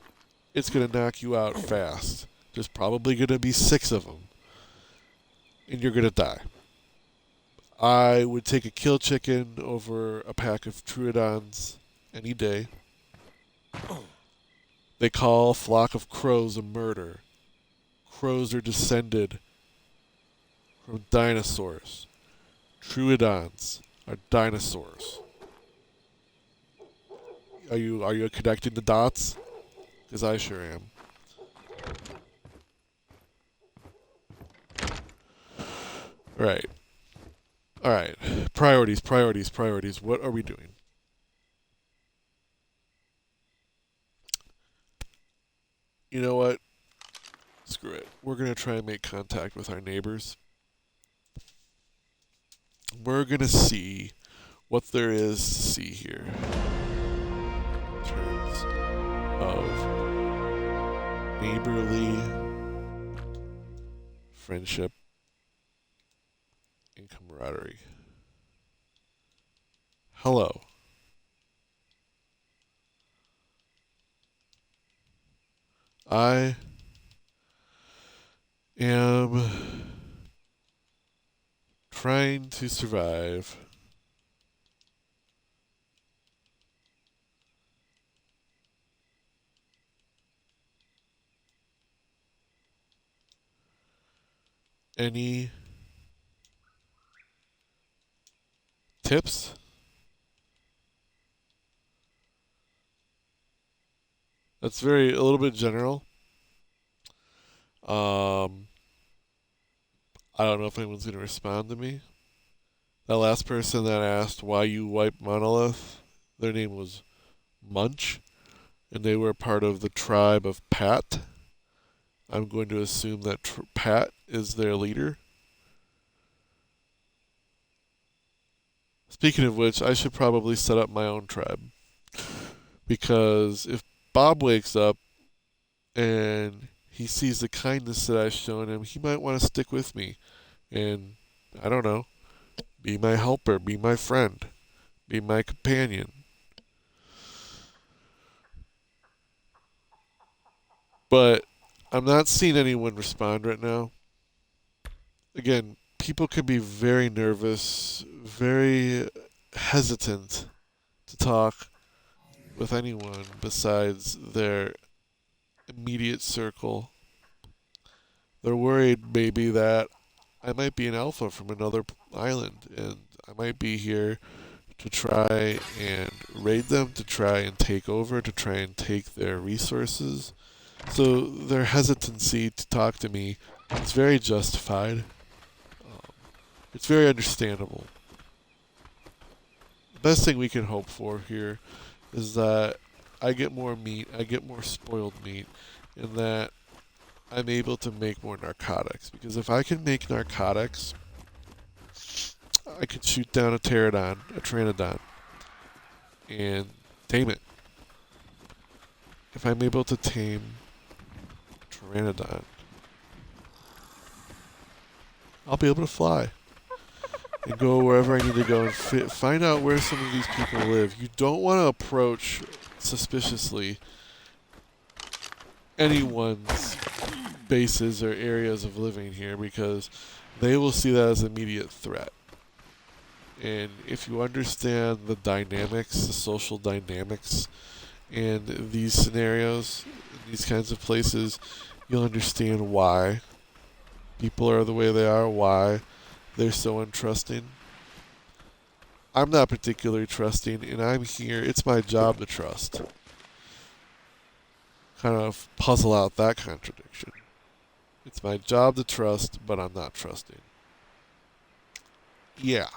It's going to knock you out fast. There's probably going to be 6 of them. And you're going to die. I would take a kill chicken over a pack of Troodons any day. They call a flock of crows a murder. Crows are descended from dinosaurs. Troodons are dinosaurs. Are you connecting the dots? Because I sure am. Right. Alright. Priorities, priorities, priorities. What are we doing? You know what? Screw it. We're going to try and make contact with our neighbors. We're going to see what there is to see here in terms of neighborly friendship and camaraderie. Hello. I am trying to survive any tips? That's a little bit general. Um, I don't know if anyone's going to respond to me. That last person that asked why you wipe Monolith, their name was Munch, and they were part of the tribe of Pat. I'm going to assume that Pat is their leader. Speaking of which, I should probably set up my own tribe. Because if Bob wakes up and he sees the kindness that I've shown him, he might want to stick with me. And, I don't know, be my helper, be my friend, be my companion. But I'm not seeing anyone respond right now. Again, people can be very nervous, very hesitant to talk with anyone besides their immediate circle. They're worried maybe that I might be an alpha from another island and I might be here to try and raid them, to try and take over, to try and take their resources. So their hesitancy to talk to me is very justified. It's very understandable. The best thing we can hope for here is that I get more meat, I get more spoiled meat, and that I'm able to make more narcotics. Because if I can make narcotics, I could shoot down a pteranodon, and tame it. If I'm able to tame a pteranodon, I'll be able to fly and go wherever I need to go and find out where some of these people live. You don't want to approach suspiciously anyone's bases or areas of living here because they will see that as an immediate threat. And if you understand the dynamics, the social dynamics, and these scenarios, these kinds of places, you'll understand why people are the way they are, why they're so untrusting. I'm not particularly trusting, and I'm here. It's my job to trust. Kind of puzzle out that contradiction. It's my job to trust, but I'm not trusting. Yeah.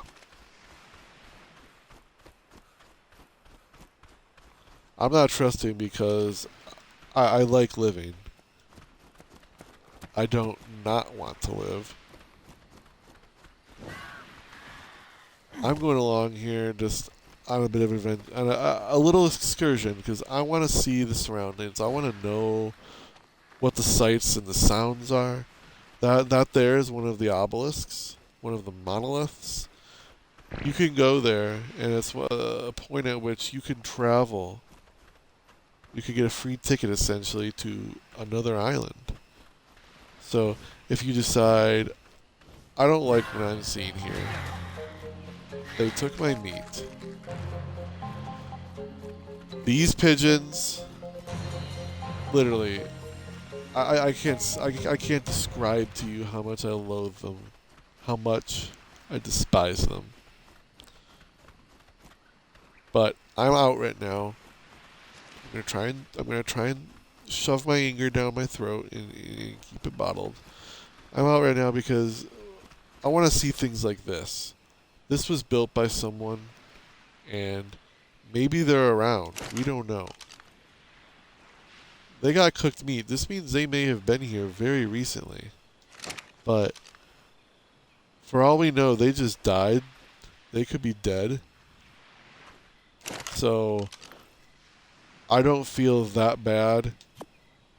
I'm not trusting because I like living. I don't not want to live. I'm going along here just on a bit of an event, on a little excursion, because I want to see the surroundings. I want to know what the sights and the sounds are. That there is one of the obelisks, one of the monoliths. You can go there, and it's a point at which you can travel. You can get a free ticket, essentially, to another island. So, if you decide, I don't like what I'm seeing here. They took my meat. These pigeons, literally, I can't describe to you how much I loathe them, how much I despise them. But I'm out right now. I'm gonna try and shove my anger down my throat and keep it bottled. I'm out right now because I want to see things like this. This was built by someone, and maybe they're around. We don't know. They got cooked meat. This means they may have been here very recently. But for all we know, they just died. They could be dead. So I don't feel that bad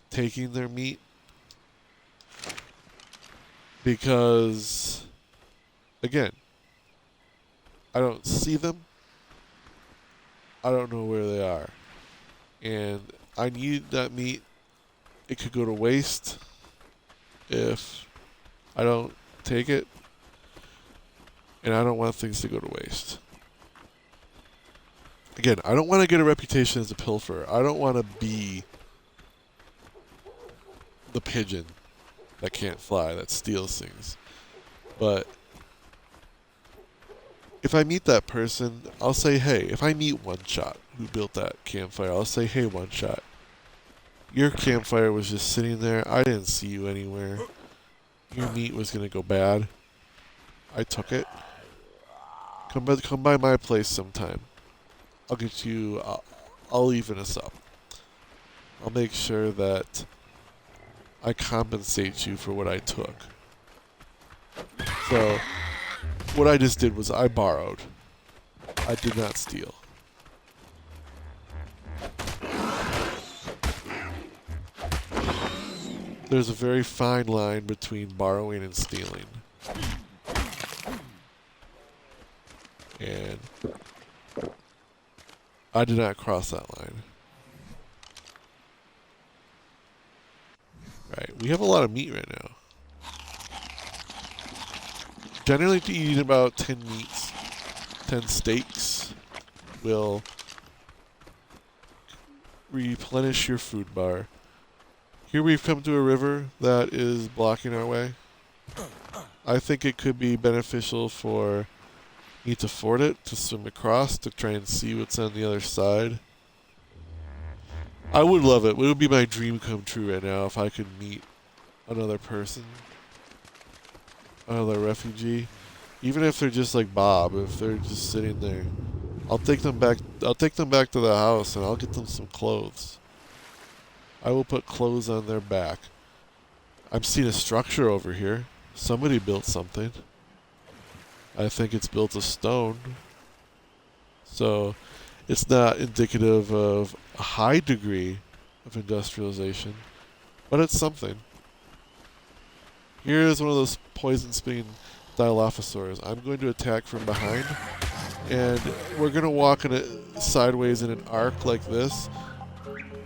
taking their meat. Because, again, I don't see them. I don't know where they are. And I need that meat. It could go to waste if I don't take it. And I don't want things to go to waste. Again, I don't want to get a reputation as a pilferer. I don't want to be the pigeon that can't fly, that steals things. But if I meet that person, I'll say, hey, if I meet One Shot who built that campfire, I'll say, hey, One Shot, your campfire was just sitting there. I didn't see you anywhere. Your meat was going to go bad. I took it. Come by my place sometime. I'll get you, I'll even us up. I'll make sure that I compensate you for what I took. So, what I just did was I borrowed. I did not steal. There's a very fine line between borrowing and stealing. And I did not cross that line. Right, we have a lot of meat right now. Generally to eat about 10 meats, 10 steaks will replenish your food bar. Here we've come to a river that is blocking our way. I think it could be beneficial for me to ford it, to swim across, to try and see what's on the other side. I would love it. It would be my dream come true right now if I could meet another person, another refugee. Even if they're just like Bob, if they're just sitting there, I'll take them back to the house and I'll get them some clothes. I will put clothes on their back. I'm seeing a structure over here. Somebody built something. I think it's built of stone. So it's not indicative of a high degree of industrialization, but it's something. Here is one of those poison-spitting Dilophosaurs. I'm going to attack from behind, and we're going to walk in sideways in an arc like this.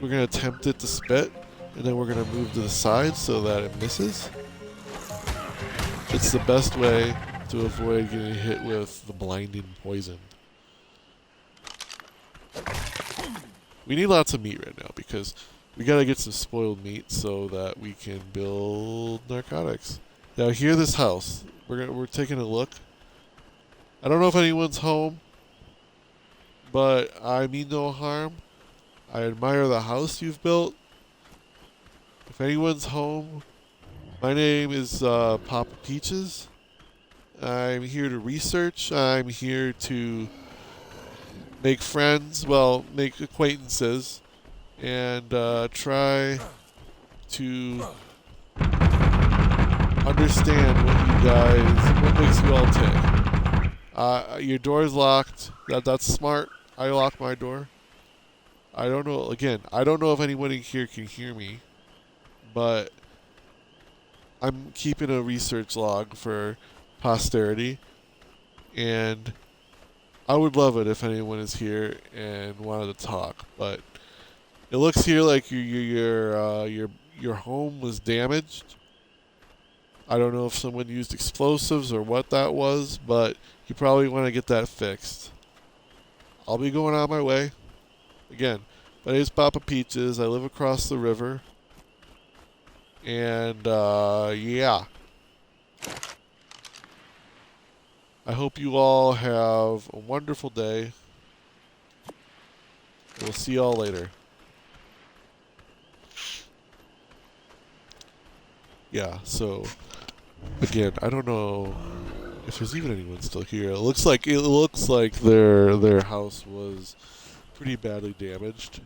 We're going to attempt it to spit, and then we're going to move to the side so that it misses. It's the best way to avoid getting hit with the blinding poison. We need lots of meat right now because we got to get some spoiled meat so that we can build narcotics. Now here, this house. We're taking a look. I don't know if anyone's home, but I mean no harm. I admire the house you've built. If anyone's home, my name is Papa Peaches. I'm here to research. I'm here to make friends, well, make acquaintances, and try to understand what makes you all tick. Your door's locked. That's smart. I lock my door. I don't know, again, I don't know if anyone in here can hear me, but I'm keeping a research log for posterity, and I would love it if anyone is here and wanted to talk, but it looks here like your home was damaged. I don't know if someone used explosives or what that was, but you probably want to get that fixed. I'll be going on my way. Again, my name's Papa Peaches. I live across the river. And, yeah. I hope you all have a wonderful day. We'll see you all later. Yeah, so, again, I don't know if there's even anyone still here. It looks like their house was pretty badly damaged,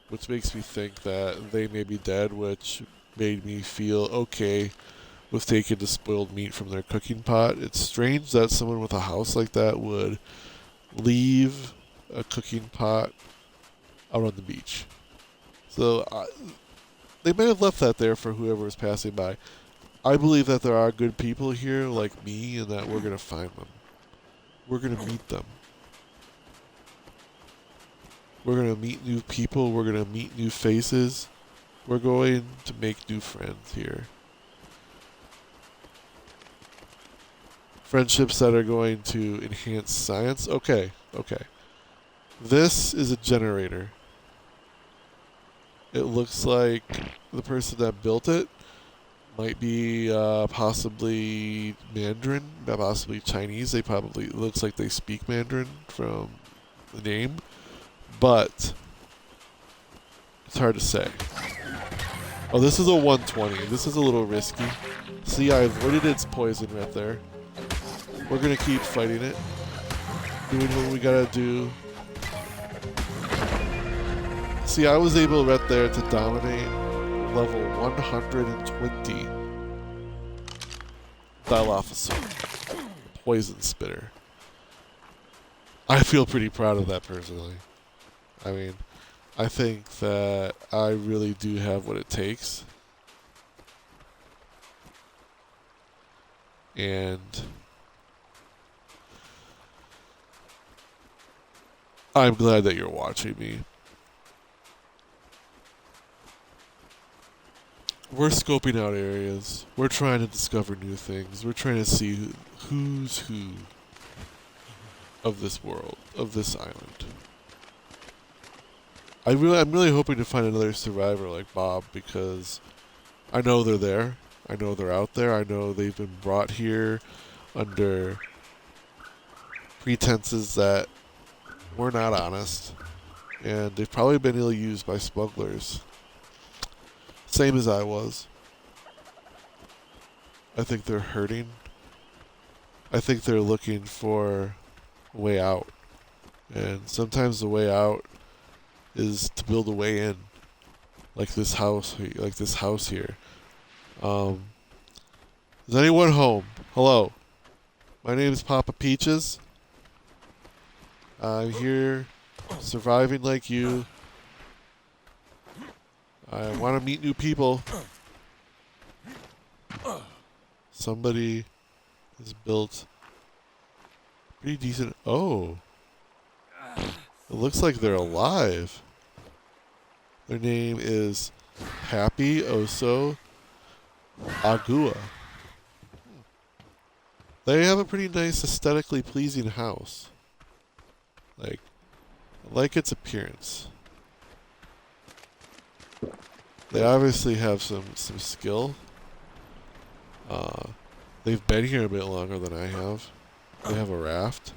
which makes me think that they may be dead, which made me feel okay with taking the spoiled meat from their cooking pot. It's strange that someone with a house like that would leave a cooking pot out on the beach. So they may have left that there for whoever was passing by. I believe that there are good people here like me and that we're going to find them. We're going to meet them. We're going to meet new people. We're going to meet new faces. We're going to make new friends here. Friendships that are going to enhance science. Okay. This is a generator. It looks like the person that built it Might be possibly Mandarin, possibly Chinese. They probably looks like they speak Mandarin from the name, but it's hard to say. Oh, this is a 120. This is a little risky. See, I avoided its poison right there. We're gonna keep fighting it, doing what we gotta do. See, I was able right there to dominate level 120 Dilophosaur, poison spitter. I feel pretty proud of that personally. I mean, I think that I really do have what it takes. And I'm glad that you're watching me. We're scoping out areas. We're trying to discover new things. We're trying to see who's who of this world, of this island. I'm really hoping to find another survivor like Bob, because I know they're there. I know they're out there. I know they've been brought here under pretenses that were not honest, and they've probably been ill-used by smugglers. Same as I was. I think they're hurting. I think they're looking for a way out. And sometimes the way out is to build a way in. Like this house here. Is anyone home? Hello. My name is Papa Peaches. I'm here surviving like you. I want to meet new people. Somebody has built pretty decent. Oh. It looks like they're alive. Their name is Happy Oso Agua. They have a pretty nice, aesthetically pleasing house. I like its appearance. They obviously have some skill. They've been here a bit longer than I have. They have a raft.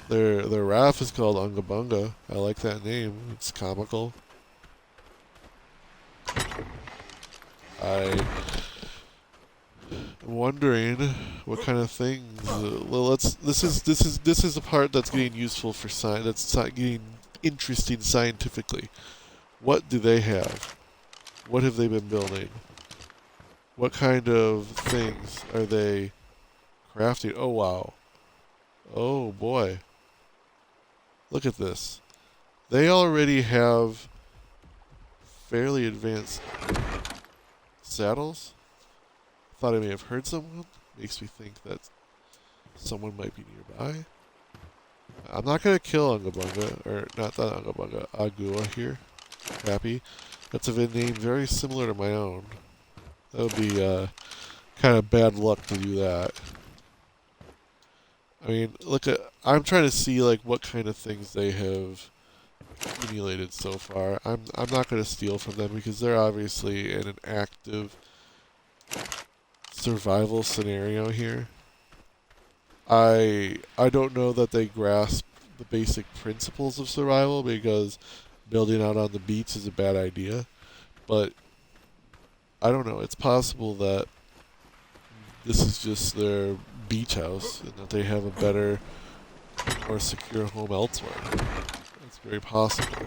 Their raft is called Unga Bunga. I like that name. It's comical. I'm wondering what kind of things. Well, this is the part that's getting useful for science. That's getting interesting scientifically. What do they have? What have they been building? What kind of things are they crafting? Oh, wow. Oh, boy. Look at this. They already have fairly advanced saddles. Thought I may have heard someone. Makes me think that someone might be nearby. I'm not going to kill Ungabunga, or not that Ungabunga, Agua here. Happy. That's a name very similar to my own. That would be kind of bad luck to do that. I mean, I'm trying to see like what kind of things they have accumulated so far. I'm not going to steal from them because they're obviously in an active survival scenario here. I don't know that they grasp the basic principles of survival, because building out on the beach is a bad idea. But I don't know. It's possible that this is just their beach house and that they have a better, more secure home elsewhere. It's very possible.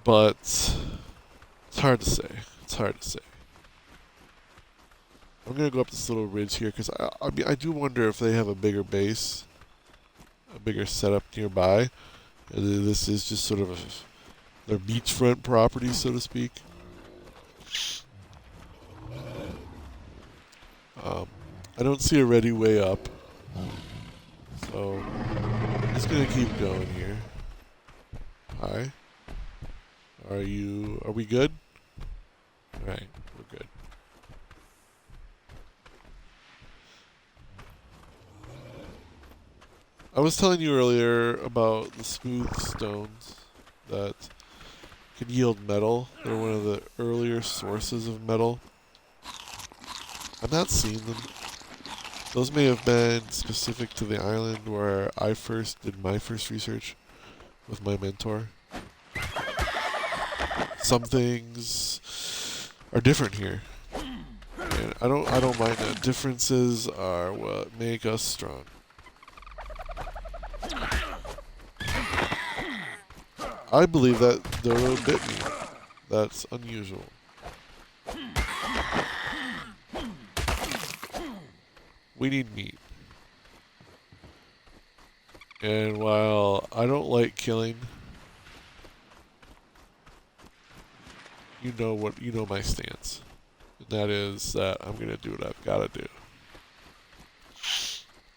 But it's hard to say. It's hard to say. I'm going to go up this little ridge here because I do wonder if they have a bigger base, a bigger setup nearby. And this is just sort of their beachfront property, so to speak. I don't see a ready way up, so I'm just gonna keep going here. Hi. Are we good? Alright, we're good. I was telling you earlier about the smooth stones that can yield metal. They're one of the earlier sources of metal. I'm not seeing them. Those may have been specific to the island where I first did my first research with my mentor. Some things are different here. And I don't mind that. Differences are what make us strong. I believe that Dodo bit me. That's unusual. We need meat. And while I don't like killing, you know my stance. And that is that I'm gonna do what I've gotta do.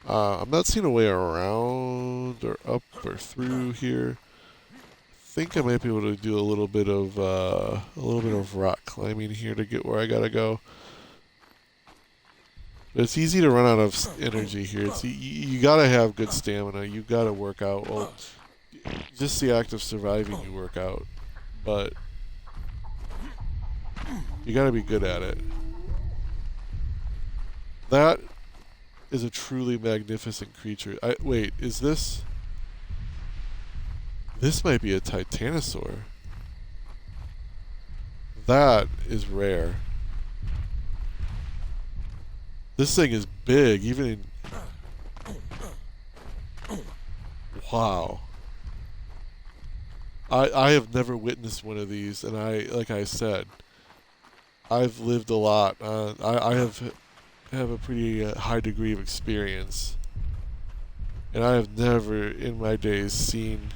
I'm not seeing a way around or up or through here. I think I might be able to do a little bit of rock climbing here to get where I gotta go. But it's easy to run out of energy here. You gotta have good stamina. You gotta work out. Well, just the act of surviving, you work out, but you gotta be good at it. That is a truly magnificent creature. Wait, is this? This might be a titanosaur. That is rare. This thing is big, even in... Wow. I have never witnessed one of these, and like I said, I've lived a lot. I have a pretty high degree of experience, and I have never in my days seen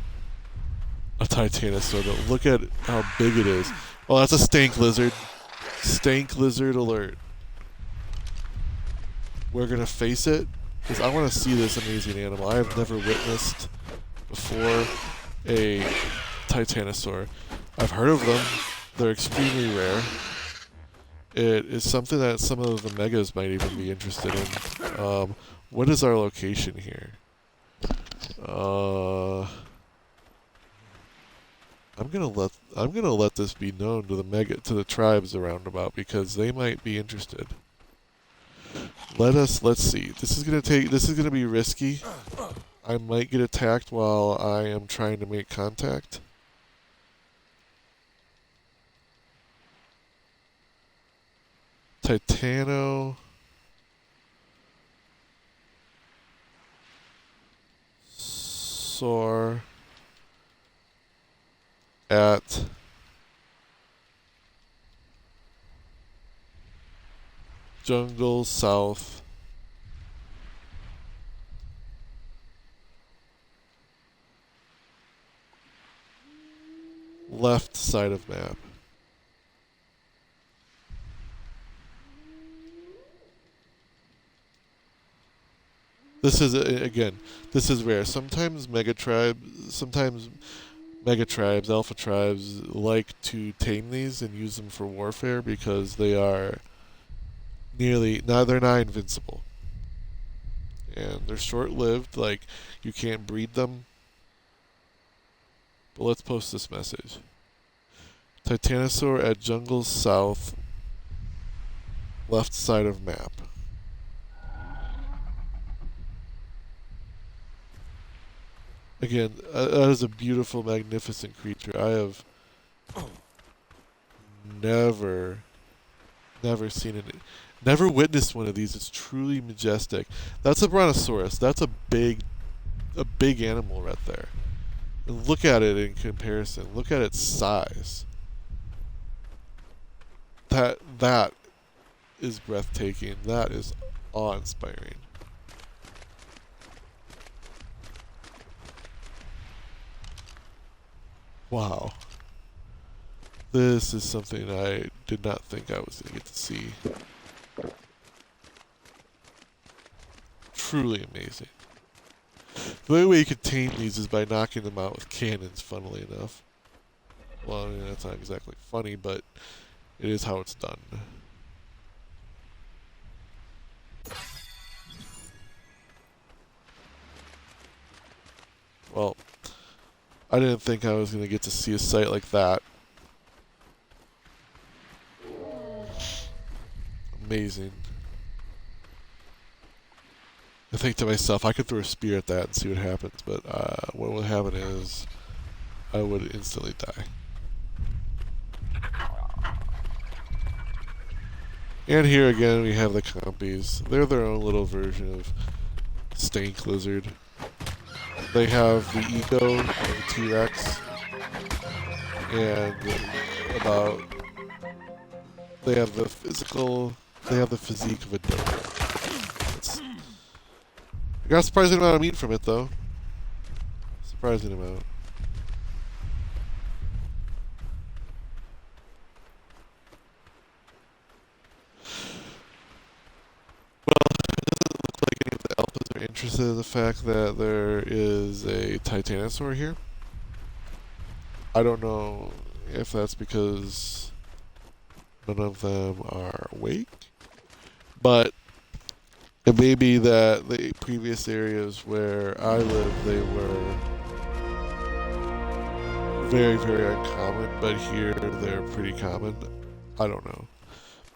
a titanosaur. But look at how big it is. Oh, that's a stank lizard. Stank lizard alert. We're gonna face it because I want to see this amazing animal. I have never witnessed before a titanosaur. I've heard of them. They're extremely rare. It is something that some of the megas might even be interested in. What is our location here? I'm gonna let this be known to the tribes around about because they might be interested. Let's see. This is gonna be risky. I might get attacked while I am trying to make contact. Titanosaur at Jungle South. Left side of map. This is this is rare. Sometimes mega tribes, alpha tribes like to tame these and use them for warfare because they are they're not invincible. And they're short-lived, like you can't breed them. But let's post this message. Titanosaur at Jungle South, left side of map. Again, that is a beautiful, magnificent creature. I have never seen it. Never witnessed one of these. It's truly majestic. That's a brontosaurus. That's a big animal right there. And look at it in comparison. Look at its size. That is breathtaking. That is awe-inspiring. Wow. This is something I did not think I was going to get to see. Truly amazing. The only way you could tame these is by knocking them out with cannons, funnily enough. Well, I mean, that's not exactly funny, but it is how it's done. Well, I didn't think I was going to get to see a sight like that. amazing. I think to myself, I could throw a spear at that and see what happens, but what would happen is I would instantly die. And here again we have the compies. They're their own little version of stank lizard. They have the ego of a T-Rex, and they have the physique of a dodo. I got a surprising amount of meat from it, though. Surprising amount. Well, it doesn't look like any of the alphas are interested in the fact that there is a titanosaur here. I don't know if that's because none of them are awake, but it may be that the previous areas where I live, they were very, very uncommon, but here they're pretty common. I don't know.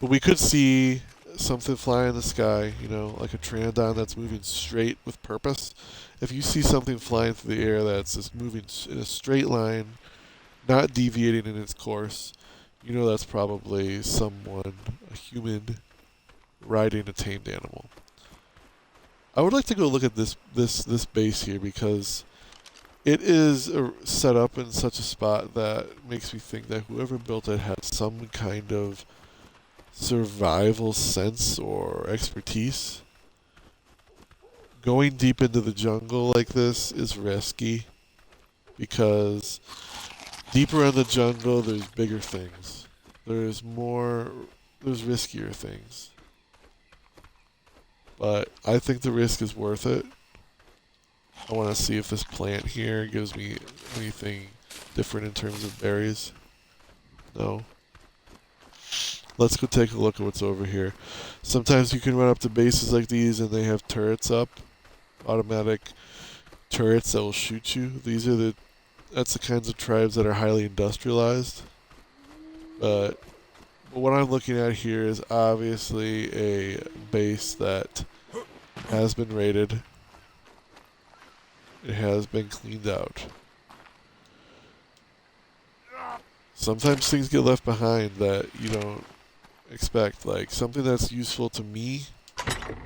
But we could see something fly in the sky, you know, like a Pteranodon that's moving straight with purpose. If you see something flying through the air that's just moving in a straight line, not deviating in its course, you know that's probably someone, a human, riding a tamed animal. I would like to go look at this base here because it is set up in such a spot that makes me think that whoever built it had some kind of survival sense or expertise. Going deep into the jungle like this is risky because deeper in the jungle there's bigger things. There's riskier things. But I think the risk is worth it. I want to see if this plant here gives me anything different in terms of berries. No. Let's go take a look at what's over here. Sometimes you can run up to bases like these and they have turrets up. Automatic turrets that will shoot you. That's the kinds of tribes that are highly industrialized. But what I'm looking at here is obviously a base that has been raided. It has been cleaned out. Sometimes things get left behind that you don't expect. Like something that's useful to me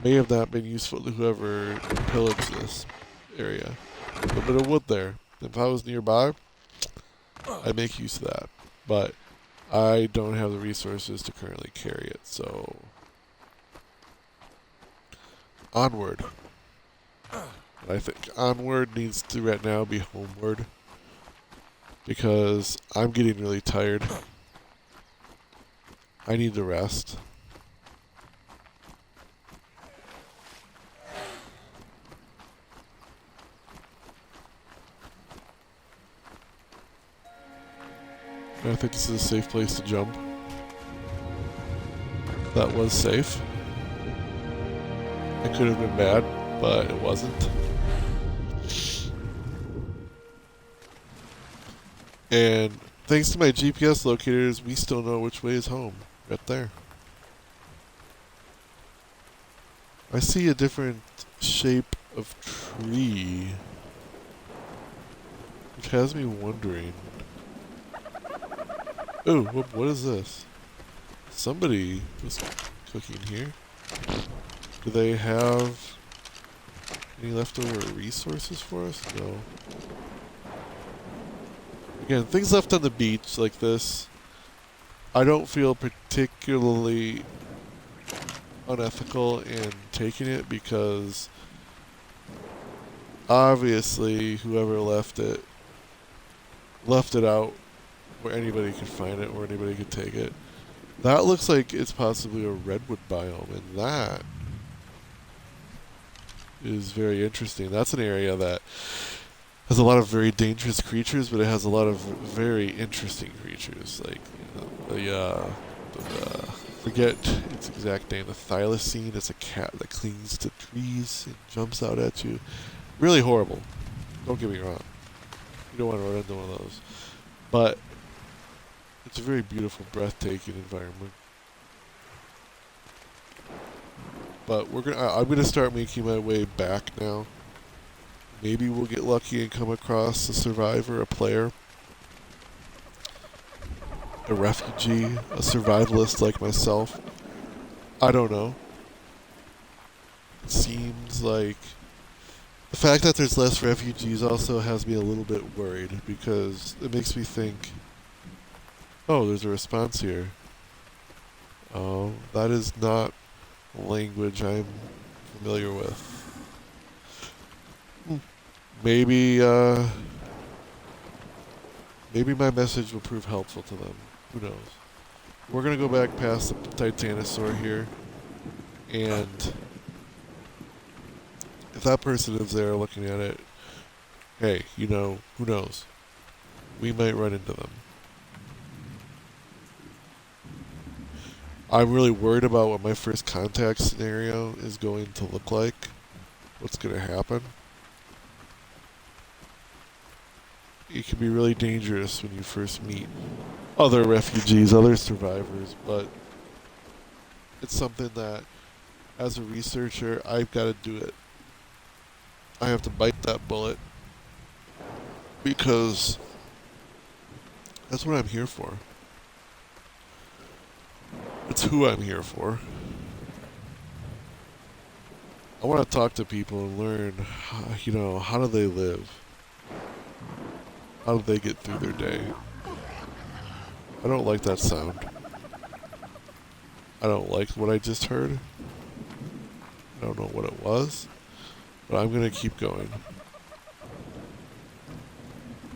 may have not been useful to whoever pillaged this area. A little bit of wood there. If I was nearby, I'd make use of that. But I don't have the resources to currently carry it, so onward. I think onward needs to right now be homeward because I'm getting really tired. I need to rest. I think this is a safe place to jump. That was safe. It could have been bad, but it wasn't. And thanks to my GPS locators, we still know which way is home. Right there. I see a different shape of tree, which has me wondering. Oh, what is this? Somebody was cooking here. Do they have any leftover resources for us? No. Again, things left on the beach like this, I don't feel particularly unethical in taking it because obviously whoever left it out where anybody could find it, where anybody could take it. That looks like it's possibly a redwood biome, and that is very interesting. That's an area that has a lot of very dangerous creatures, but it has a lot of very interesting creatures. Like, you know, forget its exact name, the thylacine. It's a cat that clings to trees and jumps out at you. Really horrible. Don't get me wrong. You don't want to run into one of those. But it's a very beautiful, breathtaking environment. But I'm gonna start making my way back now. Maybe we'll get lucky and come across a survivor, a player, a refugee, a survivalist like myself. I don't know. It seems like the fact that there's less refugees also has me a little bit worried, because it makes me think, oh, there's a response here. Oh, that is not language I'm familiar with. Maybe, maybe my message will prove helpful to them. Who knows? We're gonna go back past the Titanosaur here, and if that person is there looking at it, hey, you know, who knows? We might run into them. I'm really worried about what my first contact scenario is going to look like. What's going to happen. It can be really dangerous when you first meet other refugees, other survivors, but it's something that, as a researcher, I've got to do it. I have to bite that bullet, because that's what I'm here for. It's who I'm here for. I want to talk to people and learn, you know, how do they live? How do they get through their day? I don't like that sound. I don't like what I just heard. I don't know what it was, but I'm going to keep going.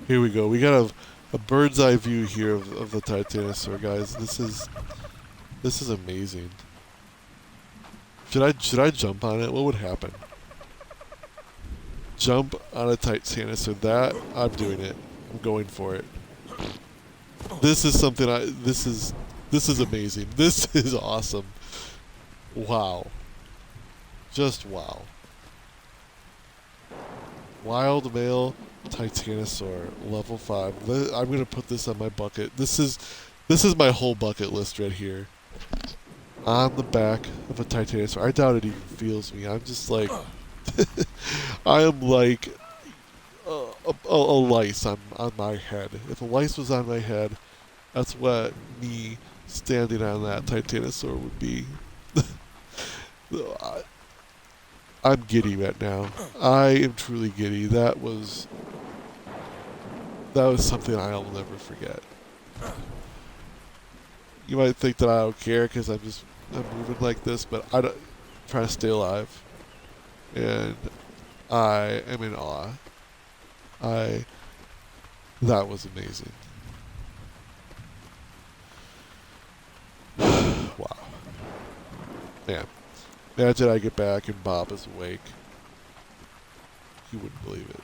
Here we go. We got a bird's eye view here of the Titanosaur, guys. This is amazing. Should I jump on it? What would happen? Jump on a Titanosaur. That, I'm doing it. I'm going for it. This is something this is amazing. This is awesome. Wow. Just wow. Wild male Titanosaur, level 5. I'm gonna put this on my bucket. This is my whole bucket list right here. On the back of a Titanosaur. I doubt it even feels me. I'm just like, I am like a lice on my head. If a lice was on my head, that's what me standing on that Titanosaur would be. I'm giddy right now. I am truly giddy. That was something I'll never forget. You might think that I don't care because I'm moving like this, but I'm trying to stay alive. And I am in awe. That was amazing. Wow. Man. Imagine I get back and Bob is awake. He wouldn't believe it.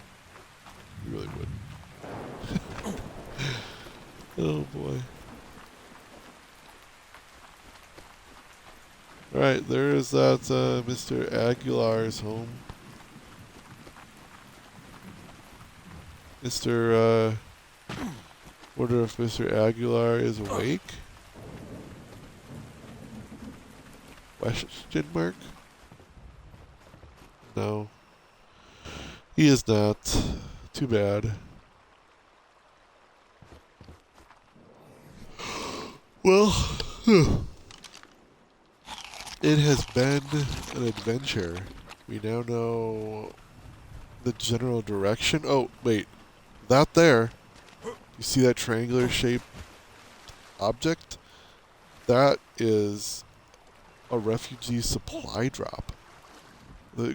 He really wouldn't. Oh boy. Alright, there is that Mr. Aguilar's home. Wonder if Mr. Aguilar is awake? Question mark? No. He is not. Too bad. Well, it has been an adventure. We now know the general direction. Oh, wait. That there. You see that triangular shaped object? That is a refugee supply drop. The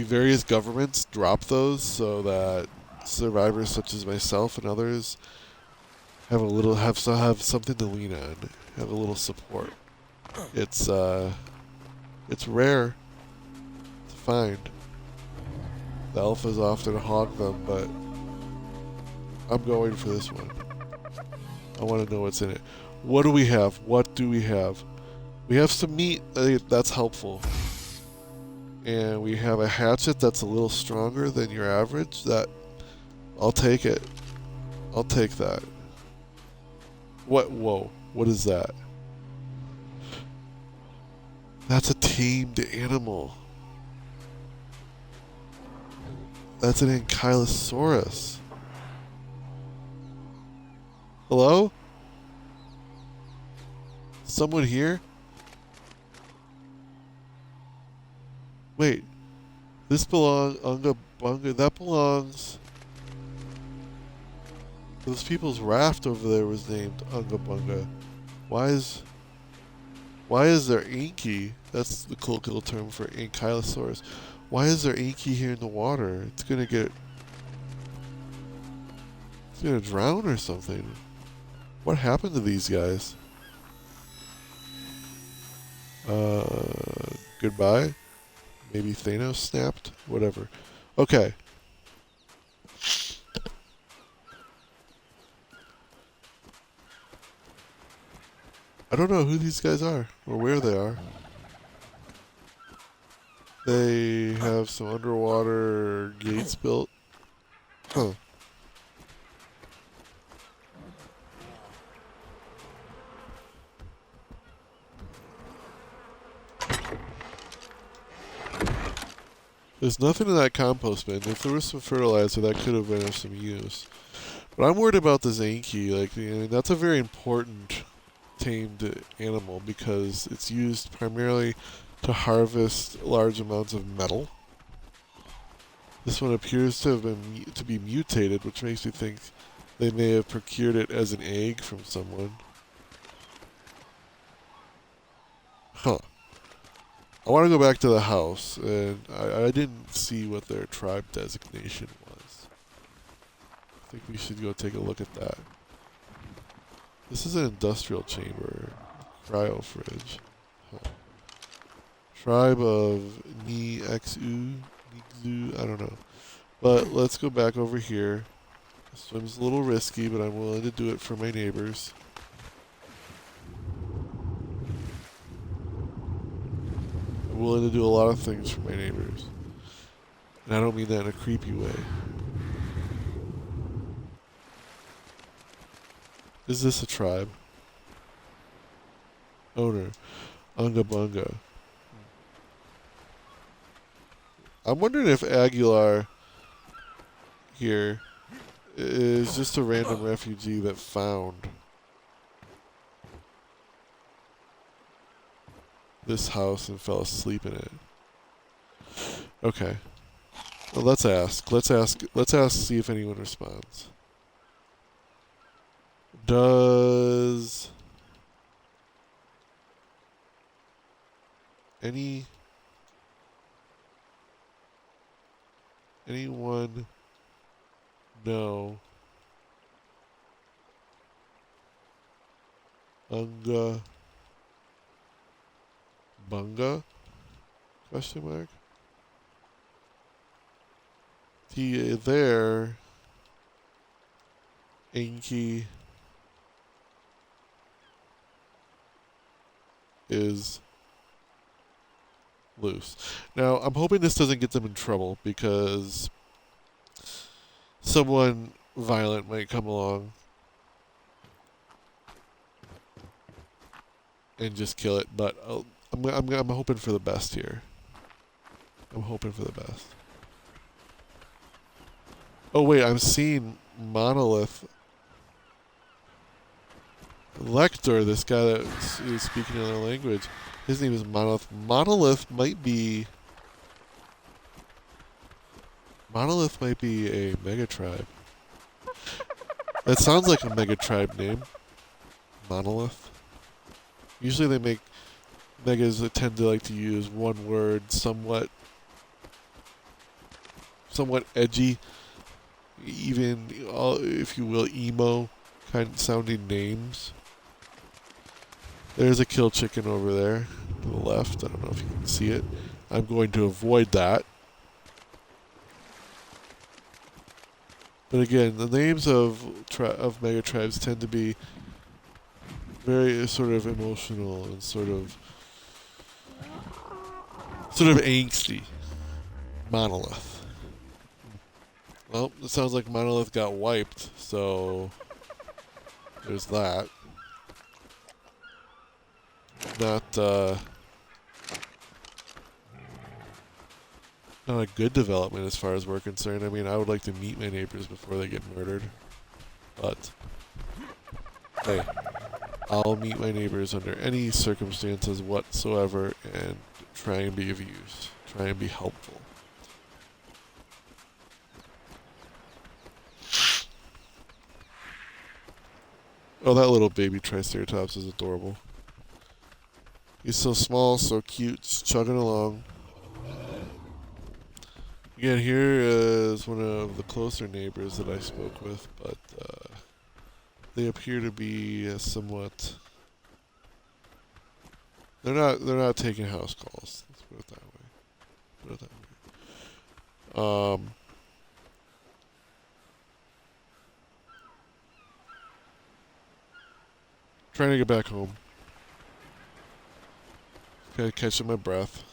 various governments drop those so that survivors such as myself and others have something to lean on, have a little support. It's rare to find. The alphas often hog them, but I'm going for this one. I want to know what's in it. What do we have? What do we have? We have some meat. That's helpful. And we have a hatchet that's a little stronger than your average. I'll take it. I'll take that. What? Whoa. What is that? That's a tamed animal. That's an ankylosaurus. Hello? Someone here? Wait. This belongs... Unga Bunga. That belongs... Those people's raft over there was named Unga Bunga. Why is there Inky? That's the colloquial term for ankylosaurus. Why is there Inky here in the water? It's gonna drown or something. What happened to these guys? Goodbye? Maybe Thanos snapped? Whatever. Okay. I don't know who these guys are or where they are. They have some underwater gates built. Huh. There's nothing in that compost bin. If there was some fertilizer, that could have been of some use. But I'm worried about this Anki. Like, that's a very important tamed animal because it's used primarily to harvest large amounts of metal. This one appears to be mutated, which makes me think they may have procured it as an egg from someone. Huh. I want to go back to the house, and I didn't see what their tribe designation was. I think we should go take a look at that. This is an industrial chamber. Cryo fridge. Huh. Tribe of Nixu, I don't know. But let's go back over here. Swim's a little risky, but I'm willing to do it for my neighbors. I'm willing to do a lot of things for my neighbors. And I don't mean that in a creepy way. Is this a tribe? Owner. Unga Bunga. I'm wondering if Aguilar here is just a random refugee that found this house and fell asleep in it. Okay. Well, let's ask. Let's ask, see if anyone responds. Does anyone know Unga Bunga? Question mark. He there. Anki is loose. Now, I'm hoping this doesn't get them in trouble because someone violent might come along and just kill it, but I'm hoping for the best here. I'm hoping for the best. Oh wait, I'm seeing Monolith. Lector, this guy that is speaking another language. His name is Monolith. Monolith might be a mega tribe. That sounds like a mega tribe name. Monolith. Usually they make megas that tend to like to use one word, somewhat edgy, even if you will, emo kind of sounding names. There's a kill chicken over there to the left. I don't know if you can see it. I'm going to avoid that. But again, the names of mega tribes tend to be very sort of emotional and sort of angsty. Monolith. Well, it sounds like Monolith got wiped, so there's that. not a good development as far as we're concerned. I mean, I would like to meet my neighbors before they get murdered. But, hey, I'll meet my neighbors under any circumstances whatsoever and try and be of use. Try and be helpful. Oh, that little baby Triceratops is adorable. He's so small, so cute, just chugging along. Again, here is one of the closer neighbors that I spoke with, but they appear to be somewhat. They're not taking house calls. Let's put it that way. Put it that way. Trying to get back home. Kind of catching my breath.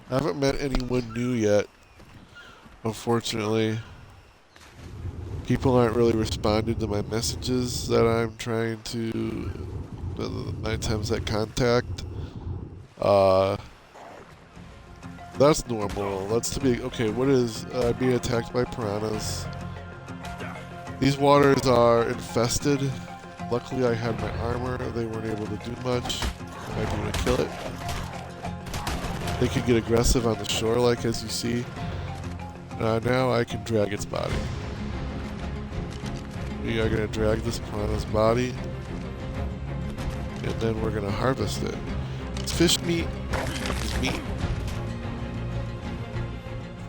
I haven't met anyone new yet, unfortunately. People aren't really responding to my messages that I'm trying to, my attempts at contact. That's normal. That's to be, okay, what is, being attacked by piranhas? These waters are infested. Luckily I had my armor, they weren't able to do much. I might be able to kill it. They can get aggressive on the shore, like as you see. Now I can drag its body. We are going to drag this piranha's body, and then we're going to harvest it. It's fish meat. It's meat.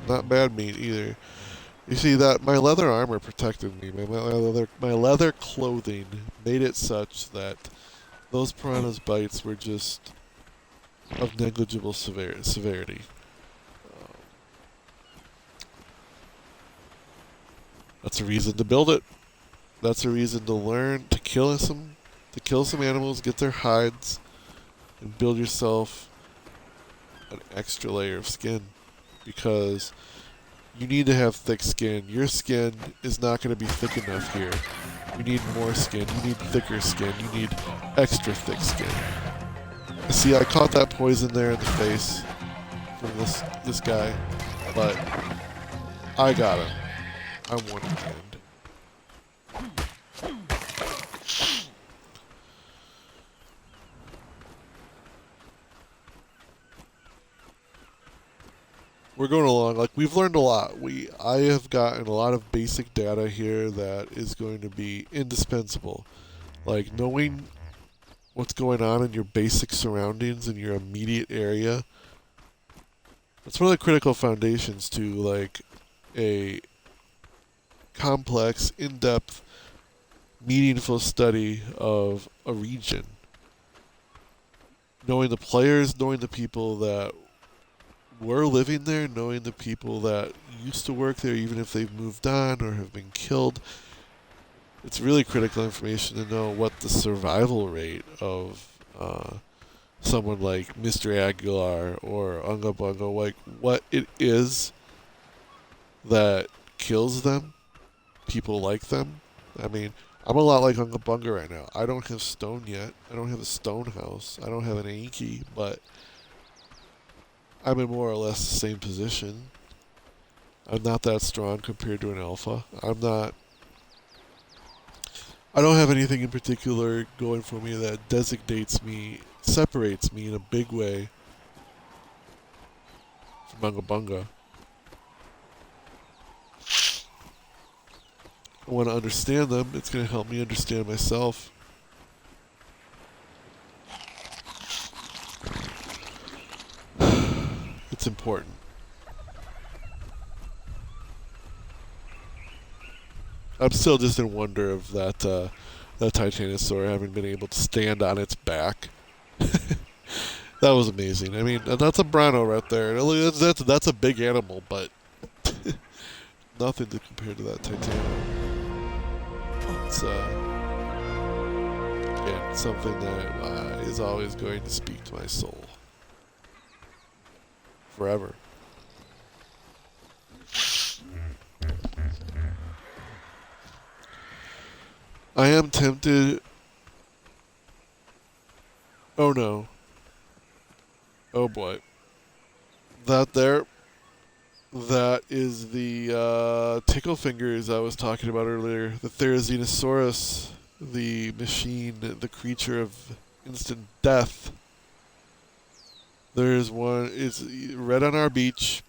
Not bad meat either. You see that my leather armor protected me. My leather clothing made it such that those piranha's bites were just of negligible severity. That's a reason to build it. That's a reason to learn to kill some animals, get their hides, and build yourself an extra layer of skin. Because you need to have thick skin. Your skin is not going to be thick enough here. You need more skin. You need thicker skin. You need extra thick skin. See, I caught that poison there in the face from this guy, but I got him. I won in the end. We're going along. Like, we've learned a lot. I have gotten a lot of basic data here that is going to be indispensable. Like, knowing what's going on in your basic surroundings in your immediate area. That's one of the critical foundations to, like, a complex, in-depth, meaningful study of a region. Knowing the players, knowing the people that were living there, knowing the people that used to work there, even if they've moved on or have been killed. It's really critical information to know what the survival rate of someone like Mr. Aguilar or Unga Bunga, like what it is that kills them, people like them. I mean, I'm a lot like Unga Bunga right now. I don't have stone yet. I don't have a stone house. I don't have an Anki, but I'm in more or less the same position. I'm not that strong compared to an alpha. I don't have anything in particular going for me that designates me, separates me in a big way from Unga Bunga. I want to understand them. It's going to help me understand myself. It's important. I'm still just in wonder of that Titanosaur having been able to stand on its back. That was amazing. I mean, that's a Brano right there. That's a big animal, but nothing to compare to that Titano. It's again something that is always going to speak to my soul forever. I am tempted. Oh no. Oh boy. That there. That is the tickle fingers I was talking about earlier. The Therizinosaurus, the machine, the creature of instant death. There's one. It's right on our beach.